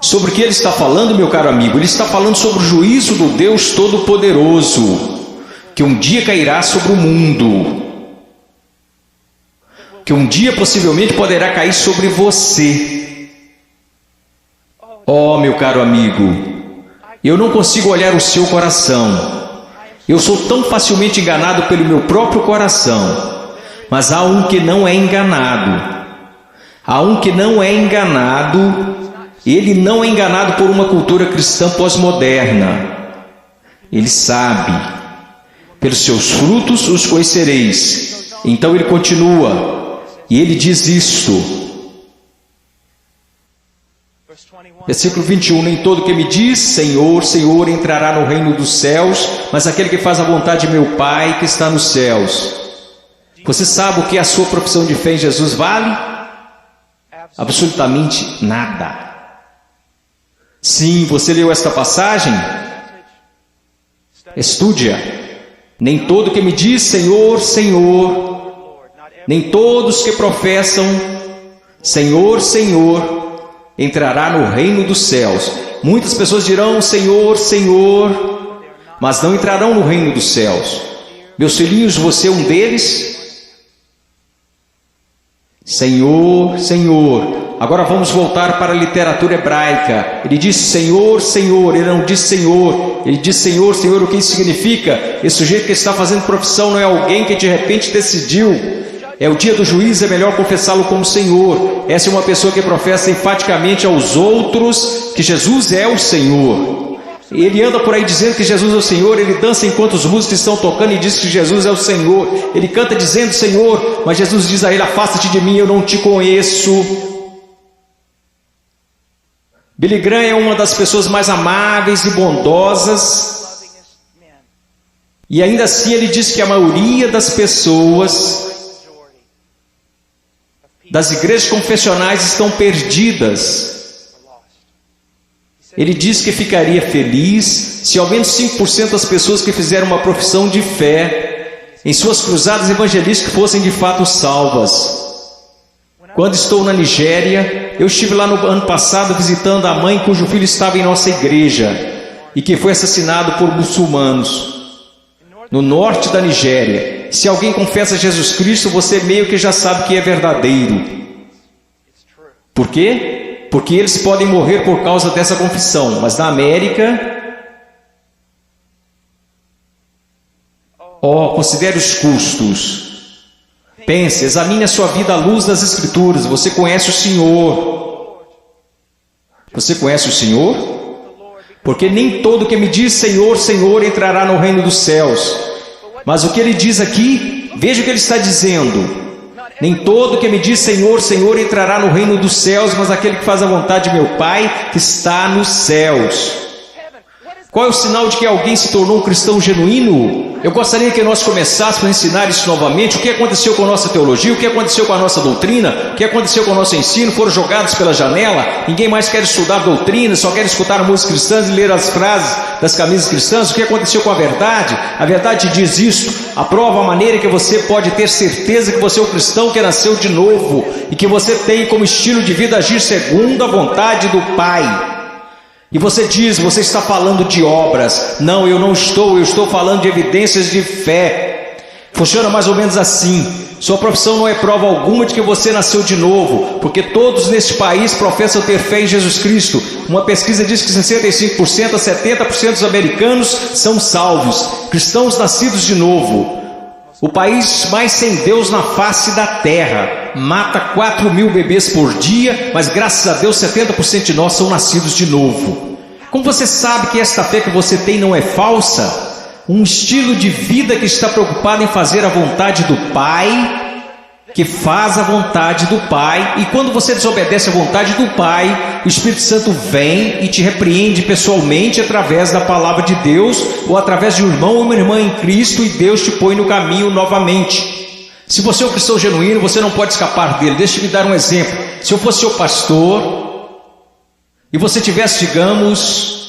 Sobre o que ele está falando, meu caro amigo? Ele está falando sobre o juízo do Deus Todo-Poderoso, que um dia cairá sobre o mundo, que um dia possivelmente poderá cair sobre você. Oh, meu caro amigo, eu não consigo olhar o seu coração. Eu sou tão facilmente enganado pelo meu próprio coração. Mas há um que não é enganado. Há um que não é enganado. Ele não é enganado por uma cultura cristã pós-moderna. Ele sabe. Pelos seus frutos os conhecereis. Então ele continua. E ele diz isto: Versículo 21, nem todo que me diz Senhor, Senhor entrará no reino dos céus, mas aquele que faz a vontade de meu Pai que está nos céus. Você sabe o que a sua profissão de fé em Jesus vale? Absolutamente nada. Sim, você leu esta passagem? Estude-a. Nem todo que me diz Senhor, Senhor, nem todos que professam Senhor, Senhor, entrará no reino dos céus. Muitas pessoas dirão Senhor, Senhor, mas não entrarão no reino dos céus. Meus filhinhos, você é um deles? Senhor, Senhor. Agora vamos voltar para a literatura hebraica. Ele diz Senhor, Senhor, ele não diz Senhor. Ele diz Senhor, Senhor, o que isso significa? Esse sujeito que está fazendo profissão não é alguém que de repente decidiu. É o dia do juízo, é melhor confessá-lo como Senhor. Essa é uma pessoa que professa enfaticamente aos outros que Jesus é o Senhor. Ele anda por aí dizendo que Jesus é o Senhor, ele dança enquanto os músicos estão tocando e diz que Jesus é o Senhor. Ele canta dizendo Senhor, mas Jesus diz a ele, afasta-te de mim, eu não te conheço. Billy Graham é uma das pessoas mais amáveis e bondosas, e ainda assim ele diz que a maioria das pessoas das igrejas confessionais estão perdidas. Ele diz que ficaria feliz se ao menos 5% das pessoas que fizeram uma profissão de fé em suas cruzadas evangelísticas fossem de fato salvas. Quando estou na Nigéria, eu estive lá no ano passado visitando a mãe cujo filho estava em nossa igreja e que foi assassinado por muçulmanos. No norte da Nigéria, se alguém confessa Jesus Cristo, você meio que já sabe que é verdadeiro. Por quê? Porque eles podem morrer por causa dessa confissão, mas na América, considere os custos. Pense, examine a sua vida à luz das Escrituras. Você conhece o Senhor? Você conhece o Senhor? Porque nem todo que me diz Senhor, Senhor entrará no reino dos céus. Mas o que ele diz aqui, veja o que ele está dizendo. Nem todo que me diz Senhor, Senhor entrará no reino dos céus, mas aquele que faz a vontade de meu Pai que está nos céus. Qual é o sinal de que alguém se tornou um cristão genuíno? Eu gostaria que nós começássemos a ensinar isso novamente. O que aconteceu com a nossa teologia? O que aconteceu com a nossa doutrina? O que aconteceu com o nosso ensino? Foram jogados pela janela? Ninguém mais quer estudar doutrina, só quer escutar músicas cristãs e ler as frases das camisas cristãs. O que aconteceu com a verdade? A verdade diz isto. Aprova a maneira que você pode ter certeza que você é um cristão que nasceu de novo e que você tem como estilo de vida agir segundo a vontade do Pai. E você diz, você está falando de obras. Não, eu estou falando de evidências de fé. Funciona mais ou menos assim. Sua profissão não é prova alguma de que você nasceu de novo, porque todos neste país professam ter fé em Jesus Cristo. Uma pesquisa diz que 65% a 70% dos americanos são salvos, cristãos nascidos de novo. O país mais sem Deus na face da terra mata 4.000 bebês por dia, mas graças a Deus 70% de nós são nascidos de novo. Como você sabe que esta fé que você tem não é falsa? Um estilo de vida que está preocupado em fazer a vontade do Pai, que faz a vontade do Pai, e quando você desobedece a vontade do Pai, o Espírito Santo vem e te repreende pessoalmente através da palavra de Deus, ou através de um irmão ou uma irmã em Cristo, e Deus te põe no caminho novamente. Se você é um cristão genuíno, você não pode escapar dele. Deixa eu lhe dar um exemplo. Se eu fosse seu pastor, e você tivesse, digamos,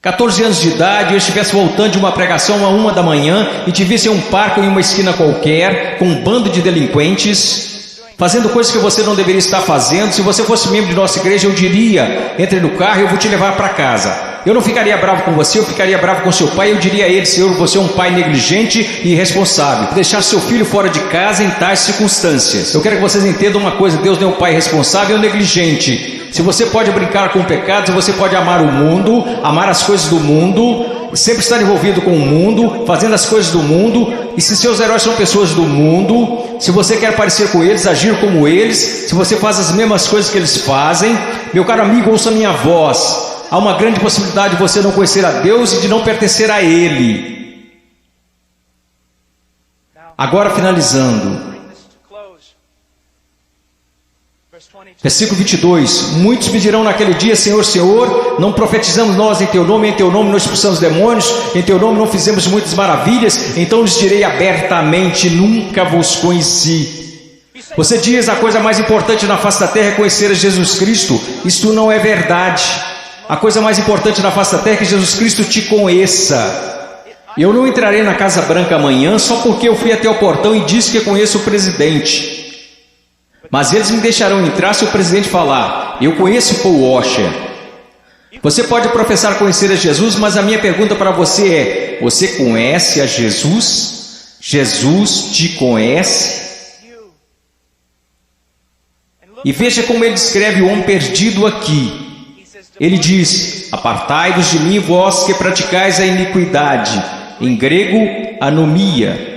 14 anos de idade, e eu estivesse voltando de uma pregação a 1 da manhã e te visse em um parque ou em uma esquina qualquer, com um bando de delinquentes, fazendo coisas que você não deveria estar fazendo, se você fosse membro de nossa igreja, eu diria, entre no carro e eu vou te levar para casa. Eu não ficaria bravo com você, eu ficaria bravo com seu pai, eu diria a ele, Senhor, você é um pai negligente e irresponsável, deixar seu filho fora de casa em tais circunstâncias. Eu quero que vocês entendam uma coisa, Deus não é um pai irresponsável ou negligente. Se você pode brincar com o pecado, se você pode amar o mundo, amar as coisas do mundo, sempre estar envolvido com o mundo, fazendo as coisas do mundo, e se seus heróis são pessoas do mundo, se você quer parecer com eles, agir como eles, se você faz as mesmas coisas que eles fazem, meu caro amigo, ouça minha voz. Há uma grande possibilidade de você não conhecer a Deus e de não pertencer a Ele. Agora finalizando. Versículo 22. Muitos me dirão naquele dia: Senhor, Senhor, não profetizamos nós em Teu nome não expulsamos demônios, em Teu nome não fizemos muitas maravilhas? Então lhes direi abertamente: nunca vos conheci. Você diz: a coisa mais importante na face da terra é conhecer a Jesus Cristo. Isto não é verdade. A coisa mais importante na face da terra é que Jesus Cristo te conheça. Eu não entrarei na Casa Branca amanhã só porque eu fui até o portão e disse que conheço o presidente. Mas eles me deixarão entrar se o presidente falar: eu conheço Paul Washer. Você pode professar conhecer a Jesus, mas a minha pergunta para você é: você conhece a Jesus? Jesus te conhece? E veja como ele descreve o homem perdido aqui. Ele diz: apartai-vos de mim, vós que praticais a iniquidade. Em grego, anomia.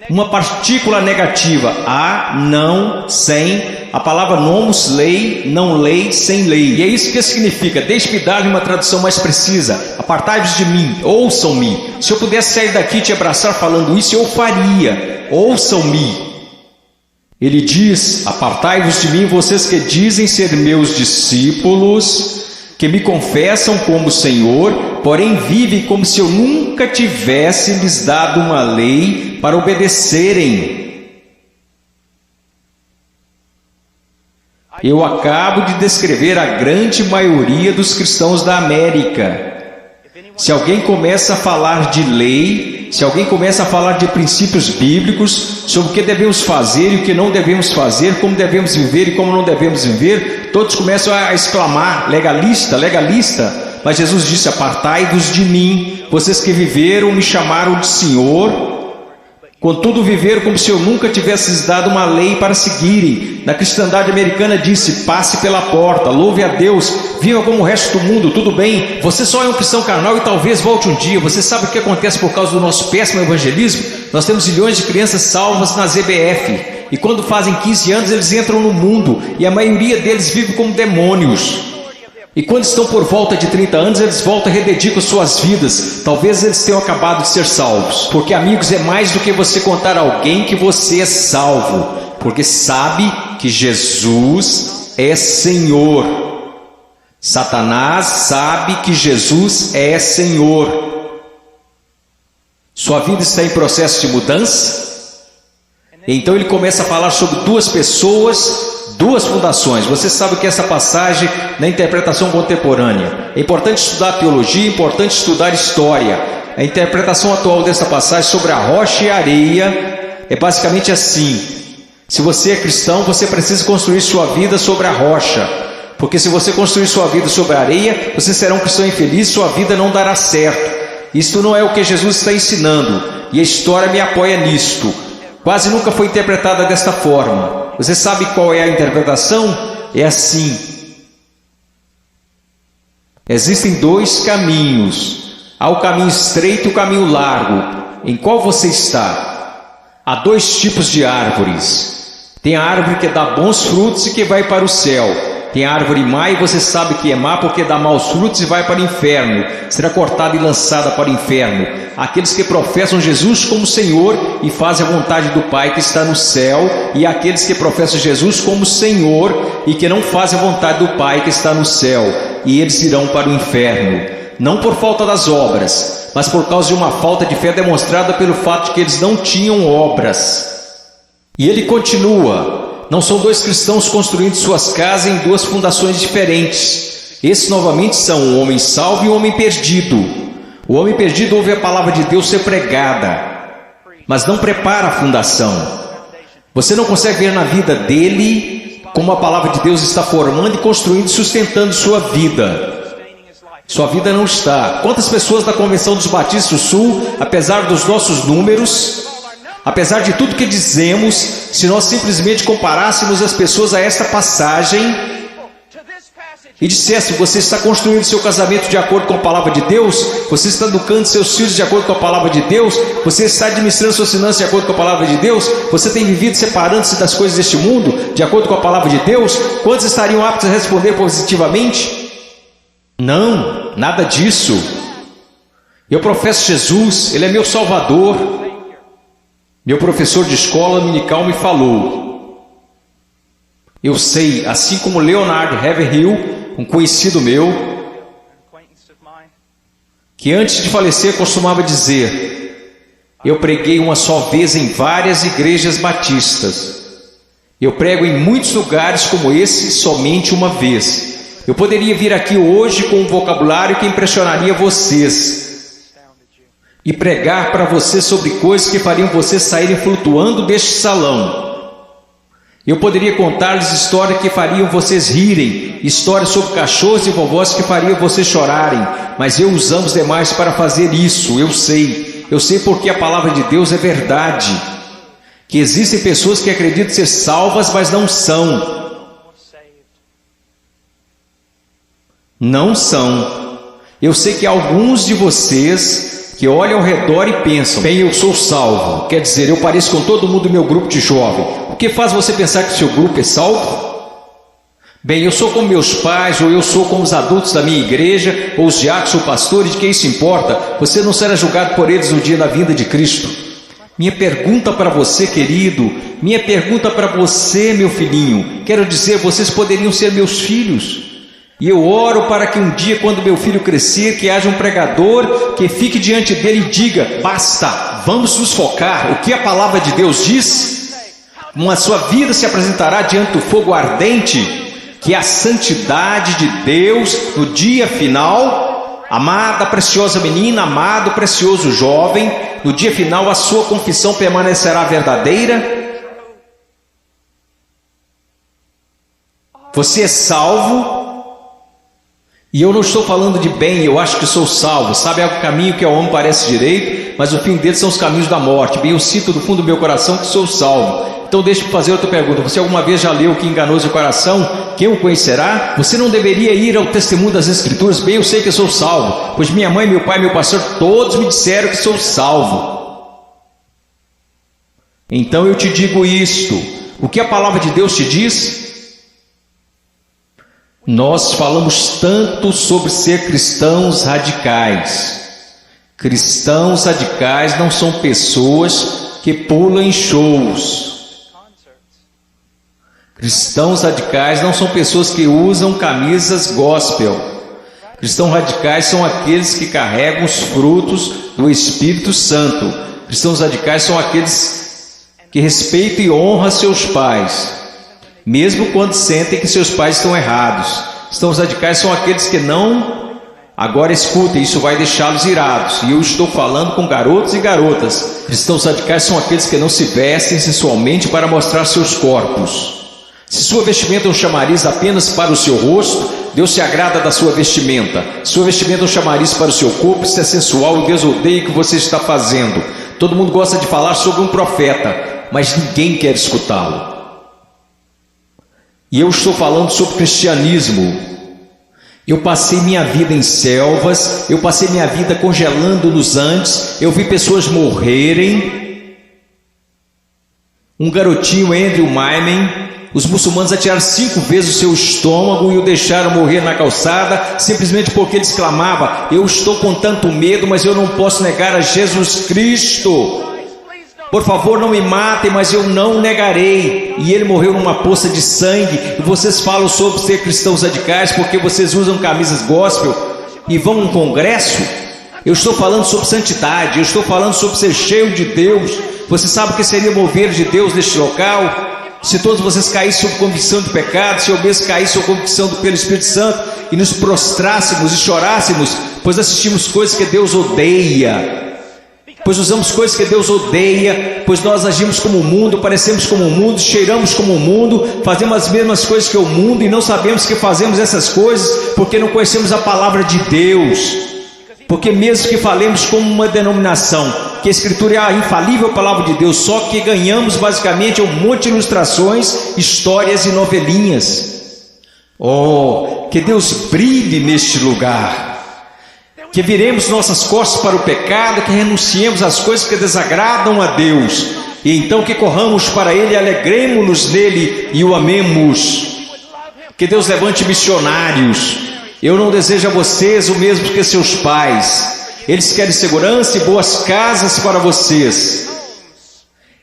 Uma partícula negativa, a, não, sem. A palavra nomos, lei, não lei, sem lei. E é isso que significa. Deixe-me dar-lhe uma tradução mais precisa. Apartai-vos de mim, ouçam-me. Se eu pudesse sair daqui e te abraçar falando isso, eu faria. Ouçam-me. Ele diz: apartai-vos de mim, vocês que dizem ser meus discípulos, que me confessam como Senhor, porém vivem como se eu nunca tivesse lhes dado uma lei para obedecerem. Eu acabo de descrever a grande maioria dos cristãos da América. Se alguém começa a falar de lei, se alguém começa a falar de princípios bíblicos, sobre o que devemos fazer e o que não devemos fazer, como devemos viver e como não devemos viver, todos começam a exclamar: legalista, legalista. Mas Jesus disse: apartai-vos de mim, vocês que viveram, me chamaram de Senhor, contudo viveram como se eu nunca tivesse lhes dado uma lei para seguirem. Na cristandade americana disse: passe pela porta, louve a Deus, viva como o resto do mundo, tudo bem, você só é um cristão carnal e talvez volte um dia. Você sabe o que acontece por causa do nosso péssimo evangelismo? Nós temos milhões de crianças salvas nas EBF, e quando fazem 15 anos eles entram no mundo, e a maioria deles vive como demônios. E quando estão por volta de 30 anos, eles voltam e rededicam suas vidas. Talvez eles tenham acabado de ser salvos. Porque, amigos, é mais do que você contar a alguém que você é salvo. Porque sabe que Jesus é Senhor. Satanás sabe que Jesus é Senhor. Sua vida está em processo de mudança? Então ele começa a falar sobre duas pessoas, duas fundações. Você sabe que essa passagem na interpretação contemporânea é importante estudar teologia, é importante estudar história. A interpretação atual dessa passagem sobre a rocha e a areia é basicamente assim: se você é cristão, você precisa construir sua vida sobre a rocha, porque se você construir sua vida sobre a areia, você será um cristão infeliz, sua vida não dará certo. Isto não é o que Jesus está ensinando, e a história me apoia nisto. Quase nunca foi interpretada desta forma. Você sabe qual é a interpretação? É assim: existem dois caminhos. Há o caminho estreito e o caminho largo. Em qual você está? Há dois tipos de árvores. Tem a árvore que dá bons frutos e que vai para o céu. Tem a árvore má, e você sabe que é má porque dá maus frutos e vai para o inferno. Será cortada e lançada para o inferno. Aqueles que professam Jesus como Senhor e fazem a vontade do Pai que está no céu, e aqueles que professam Jesus como Senhor e que não fazem a vontade do Pai que está no céu, e eles irão para o inferno. Não por falta das obras, mas por causa de uma falta de fé demonstrada pelo fato de que eles não tinham obras. E ele continua: não são dois cristãos construindo suas casas em duas fundações diferentes. Esses novamente são um homem salvo e um homem perdido. O homem perdido ouve a palavra de Deus ser pregada, mas não prepara a fundação. Você não consegue ver na vida dele como a palavra de Deus está formando e construindo e sustentando sua vida. Sua vida não está. Quantas pessoas da Convenção dos Batistas do Sul, apesar dos nossos números, apesar de tudo que dizemos, se nós simplesmente comparássemos as pessoas a esta passagem e dissesse: você está construindo seu casamento de acordo com a palavra de Deus, você está educando seus filhos de acordo com a palavra de Deus, você está administrando suas finanças de acordo com a palavra de Deus, você tem vivido separando-se das coisas deste mundo de acordo com a palavra de Deus, quantos estariam aptos a responder positivamente? Não, nada disso. Eu professo Jesus, Ele é meu Salvador. Meu professor de escola dominical me falou: Eu sei, assim como Leonard Haverhill, um conhecido meu, que antes de falecer costumava dizer: eu preguei uma só vez em várias igrejas batistas. Eu prego em muitos lugares como esse somente uma vez. Eu poderia vir aqui hoje com um vocabulário que impressionaria vocês e pregar para vocês sobre coisas que fariam vocês saírem flutuando deste salão. Eu poderia contar-lhes histórias que fariam vocês rirem, histórias sobre cachorros e vovós que fariam vocês chorarem, mas eu usamos demais para fazer isso. Eu sei porque a palavra de Deus é verdade, que existem pessoas que acreditam ser salvas, mas não são. Não são. Eu sei que alguns de vocês que olham ao redor e pensam: bem, eu sou salvo, quer dizer, eu pareço com todo mundo do meu grupo de jovem. O que faz você pensar que o seu grupo é salvo? Bem, eu sou como meus pais, ou eu sou como os adultos da minha igreja, ou os diáconos ou pastores, de que isso importa? Você não será julgado por eles no dia da vinda de Cristo. Minha pergunta para você, querido, minha pergunta para você, meu filhinho, quero dizer, vocês poderiam ser meus filhos. E eu oro para que um dia, quando meu filho crescer, que haja um pregador que fique diante dele e diga: basta, vamos nos focar. O que a palavra de Deus diz? Como a sua vida se apresentará diante do fogo ardente, que é a santidade de Deus no dia final. Amada, preciosa menina, amado, precioso jovem, no dia final a sua confissão permanecerá verdadeira. Você é salvo. E eu não estou falando de bem, eu acho que sou salvo. Sabe, é o caminho que ao homem parece direito, mas o fim dele são os caminhos da morte. Bem, eu sinto do fundo do meu coração que sou salvo. Então deixe-me fazer outra pergunta: você alguma vez já leu Que Enganoso o Coração? Quem o conhecerá? Você não deveria ir ao testemunho das Escrituras? Bem, eu sei que sou salvo, pois minha mãe, meu pai, meu pastor, todos me disseram que sou salvo. Então eu te digo isto: o que a palavra de Deus te diz? Nós falamos tanto sobre ser cristãos radicais. Cristãos radicais não são pessoas que pulam em shows. Cristãos radicais não são pessoas que usam camisas gospel. Cristãos radicais são aqueles que carregam os frutos do Espírito Santo. Cristãos radicais são aqueles que respeitam e honram seus pais, mesmo quando sentem que seus pais estão errados. Cristãos radicais são aqueles que não... Agora escutem, isso vai deixá-los irados. E eu estou falando com garotos e garotas. Cristãos radicais são aqueles que não se vestem sensualmente para mostrar seus corpos. Se sua vestimenta é um chamariz apenas para o seu rosto, Deus se agrada da sua vestimenta. Se sua vestimenta é um chamariz para o seu corpo, isso é sensual e Deus odeia o que você está fazendo. Todo mundo gosta de falar sobre um profeta, mas ninguém quer escutá-lo. E eu estou falando sobre cristianismo. Eu passei minha vida em selvas, eu passei minha vida congelando nos Andes, eu vi pessoas morrerem. Um garotinho, Andrew Myman, os muçulmanos atiraram 5 vezes o seu estômago e o deixaram morrer na calçada, simplesmente porque ele exclamava: eu estou com tanto medo, mas eu não posso negar a Jesus Cristo. Por favor, não me matem, mas eu não negarei. E ele morreu numa poça de sangue. E vocês falam sobre ser cristãos radicais porque vocês usam camisas gospel e vão a um congresso? Eu estou falando sobre santidade, eu estou falando sobre ser cheio de Deus. Você sabe o que seria mover de Deus neste local? Se todos vocês caíssem sob convicção de pecado, se eu mesmo caísse sob convicção pelo Espírito Santo e nos prostrássemos e chorássemos, pois assistimos coisas que Deus odeia. Pois usamos coisas que Deus odeia, pois nós agimos como o mundo, parecemos como o mundo, cheiramos como o mundo, fazemos as mesmas coisas que o mundo e não sabemos que fazemos essas coisas porque não conhecemos a palavra de Deus. Porque mesmo que falemos como uma denominação, que a Escritura é a infalível palavra de Deus, só que ganhamos basicamente um monte de ilustrações, histórias e novelinhas. Oh, que Deus brilhe neste lugar. Que viremos nossas costas para o pecado, que renunciemos às coisas que desagradam a Deus, e então que corramos para Ele, alegremos-nos nele e o amemos. Que Deus levante missionários. Eu não desejo a vocês o mesmo que seus pais. Eles querem segurança e boas casas para vocês.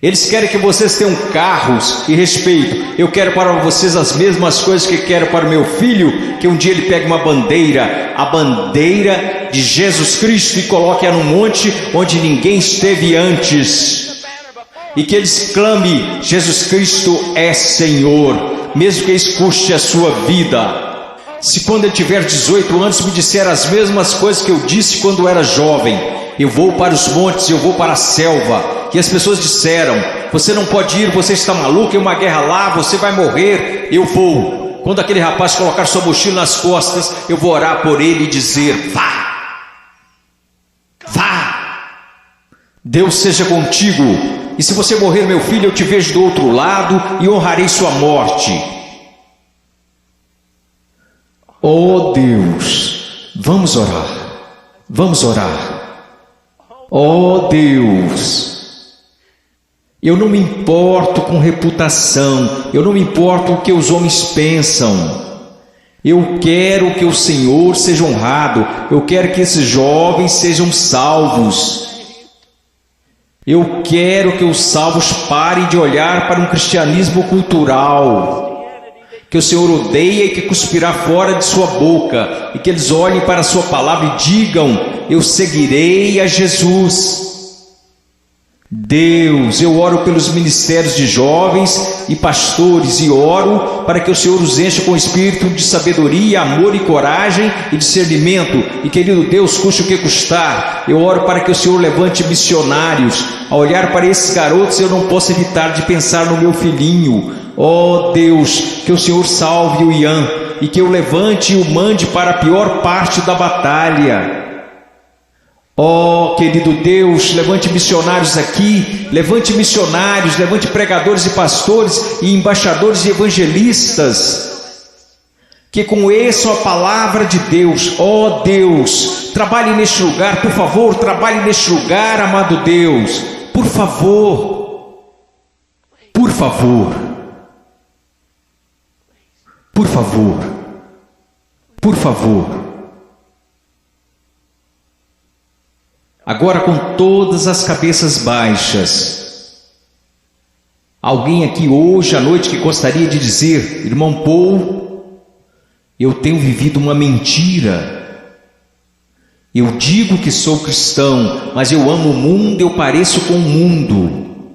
Eles querem que vocês tenham carros e respeito. Eu quero para vocês as mesmas coisas que quero para o meu filho, que um dia ele pegue uma bandeira, a bandeira de Jesus Cristo, e coloque-a num monte onde ninguém esteve antes, e que eles clame: Jesus Cristo é Senhor, mesmo que isso custe a sua vida. Se quando ele tiver 18 anos me disser as mesmas coisas que eu disse quando era jovem, eu vou para os montes, eu vou para a selva, e as pessoas disseram: você não pode ir, você está maluco, é uma guerra lá, você vai morrer. Eu vou. Quando aquele rapaz colocar sua mochila nas costas, eu vou orar por ele e dizer: vá, vá, Deus seja contigo, e se você morrer, meu filho, eu te vejo do outro lado e honrarei sua morte. Oh Deus, vamos orar, vamos orar. Oh Deus, eu não me importo com reputação, eu não me importo com o que os homens pensam. Eu quero que o Senhor seja honrado, eu quero que esses jovens sejam salvos. Eu quero que os salvos parem de olhar para um cristianismo cultural, que o Senhor odeia e que cuspirá fora de sua boca, e que eles olhem para a sua palavra e digam: eu seguirei a Jesus. Deus, eu oro pelos ministérios de jovens e pastores, e oro para que o Senhor os encha com espírito de sabedoria, amor e coragem e discernimento, e querido Deus, custe o que custar. Eu oro para que o Senhor levante missionários. Ao olhar para esses garotos, eu não posso evitar de pensar no meu filhinho. Oh Deus, que o Senhor salve o Ian, e que eu levante e o mande para a pior parte da batalha. Oh, querido Deus, levante missionários aqui, levante missionários, levante pregadores e pastores e embaixadores e evangelistas, que conheçam a palavra de Deus. Oh Deus, trabalhe neste lugar, por favor, trabalhe neste lugar, amado Deus, por favor, por favor, por favor, por favor. Agora, com todas as cabeças baixas, alguém aqui hoje à noite que gostaria de dizer: irmão Paul, eu tenho vivido uma mentira. Eu digo que sou cristão, mas eu amo o mundo, eu pareço com o mundo,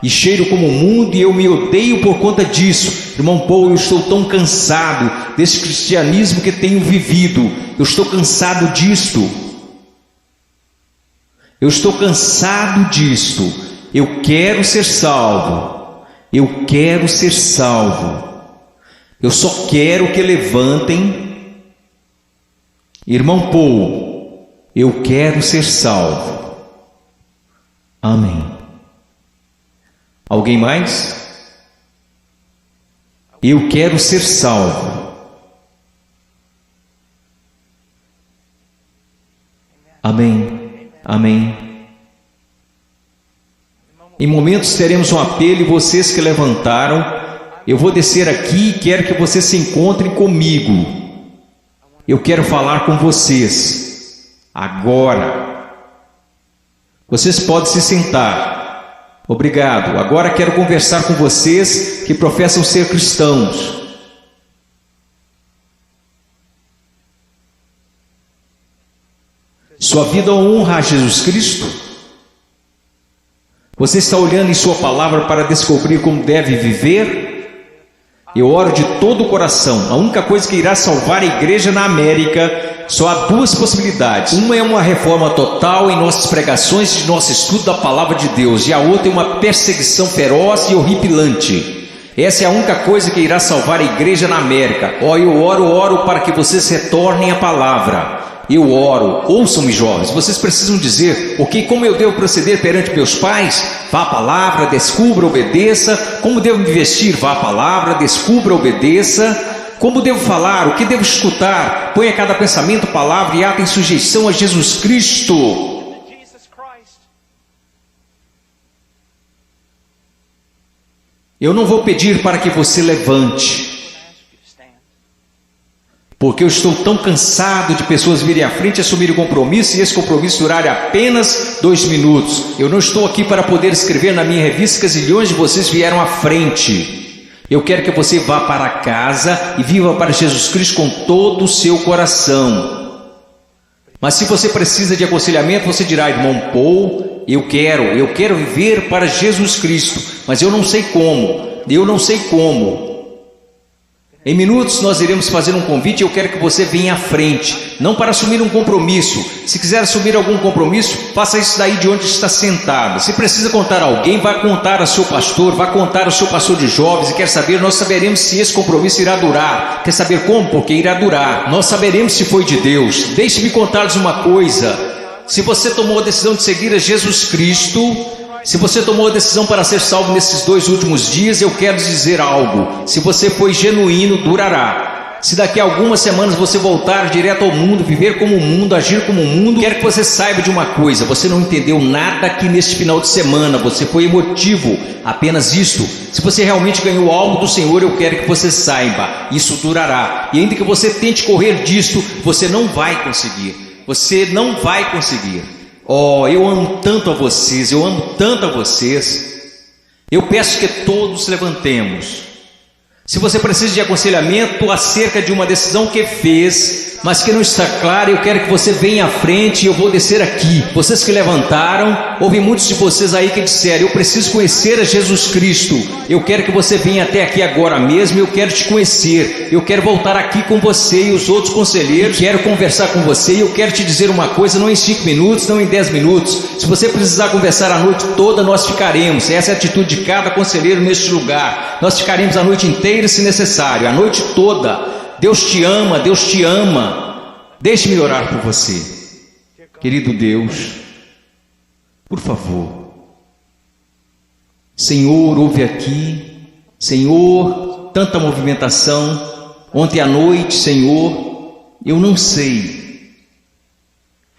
e cheiro como o mundo, e eu me odeio por conta disso. Irmão Paul, eu estou tão cansado desse cristianismo que tenho vivido. Eu estou cansado disto. Eu estou cansado disto. Eu quero ser salvo. Eu quero ser salvo. Eu só quero que levantem. Irmão Paul, eu quero ser salvo. Amém. Alguém mais? Eu quero ser salvo. Amém. Amém. Em momentos teremos um apelo, e vocês que levantaram, eu vou descer aqui e quero que vocês se encontrem comigo. Eu quero falar com vocês agora. Vocês podem se sentar. Obrigado. Agora quero conversar com vocês que professam ser cristãos. Sua vida honra a Jesus Cristo? Você está olhando em sua palavra para descobrir como deve viver? Eu oro de todo o coração. A única coisa que irá salvar a igreja na América, só há duas possibilidades. Uma é uma reforma total em nossas pregações e nosso estudo da palavra de Deus, e a outra é uma perseguição feroz e horripilante. Essa é a única coisa que irá salvar a igreja na América. Eu oro para que vocês retornem à palavra. Eu oro. Ouçam-me, jovens, vocês precisam dizer: ok, como eu devo proceder perante meus pais? Vá à palavra, descubra, obedeça. Como devo me vestir? Vá à palavra, descubra, obedeça. Como devo falar? O que devo escutar? Ponha cada pensamento, palavra e ato em sujeição a Jesus Cristo. Eu não vou pedir para que você levante. Porque eu estou tão cansado de pessoas virem à frente e assumirem o compromisso, e esse compromisso durar apenas 2 minutos. Eu não estou aqui para poder escrever na minha revista que zilhões de vocês vieram à frente. Eu quero que você vá para casa e viva para Jesus Cristo com todo o seu coração. Mas se você precisa de aconselhamento, você dirá: irmão Paul, eu quero viver para Jesus Cristo, mas eu não sei como. Em minutos nós iremos fazer um convite e eu quero que você venha à frente, não para assumir um compromisso. Se quiser assumir algum compromisso, faça isso daí de onde está sentado. Se precisa contar a alguém, vá contar ao seu pastor, vá contar ao seu pastor de jovens, e quer saber, nós saberemos se esse compromisso irá durar. Quer saber como? Porque irá durar. Nós saberemos se foi de Deus. Deixe-me contar-lhes uma coisa: se você tomou a decisão de seguir a Jesus Cristo, se você tomou a decisão para ser salvo nesses 2 últimos dias, eu quero dizer algo: se você foi genuíno, durará. Se daqui a algumas semanas você voltar direto ao mundo, viver como o mundo, agir como o mundo, quero que você saiba de uma coisa: você não entendeu nada aqui neste final de semana, você foi emotivo, apenas isto. Se você realmente ganhou algo do Senhor, eu quero que você saiba, isso durará. E ainda que você tente correr disto, você não vai conseguir. Você não vai conseguir. Oh, eu amo tanto a vocês, Eu peço que todos levantemos. Se você precisa de aconselhamento acerca de uma decisão que fez, mas que não está clara, eu quero que você venha à frente e eu vou descer aqui. Vocês que levantaram, houve muitos de vocês aí que disseram: eu preciso conhecer a Jesus Cristo. Eu quero que você venha até aqui agora mesmo, eu quero te conhecer. Eu quero voltar aqui com você e os outros conselheiros, quero conversar com você e eu quero te dizer uma coisa, não em 5 minutos, não em 10 minutos. Se você precisar conversar a noite toda, nós ficaremos. Essa é a atitude de cada conselheiro neste lugar. Nós ficaremos a noite inteira se necessário, a noite toda. Deus te ama, Deus te ama. Deixe-me orar por você. Querido Deus, por favor, Senhor, ouve aqui. Senhor, tanta movimentação. Ontem à noite, Senhor, eu não sei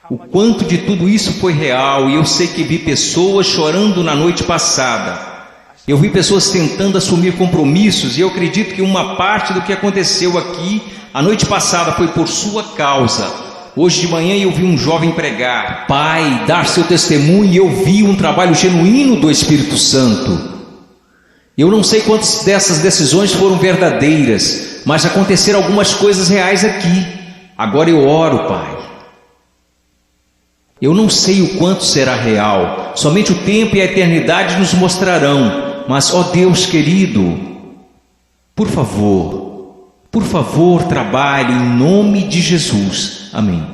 o quanto de tudo isso foi real, e eu sei que vi pessoas chorando na noite passada. Eu vi pessoas tentando assumir compromissos, e eu acredito que uma parte do que aconteceu aqui a noite passada foi por sua causa. Hoje de manhã eu vi um jovem pregar, Pai, dar seu testemunho, e eu vi um trabalho genuíno do Espírito Santo. Eu não sei quantas dessas decisões foram verdadeiras, mas aconteceram algumas coisas reais aqui. Agora eu oro, Pai. Eu não sei o quanto será real, somente o tempo e a eternidade nos mostrarão. Mas, ó Deus querido, por favor, trabalhe em nome de Jesus. Amém.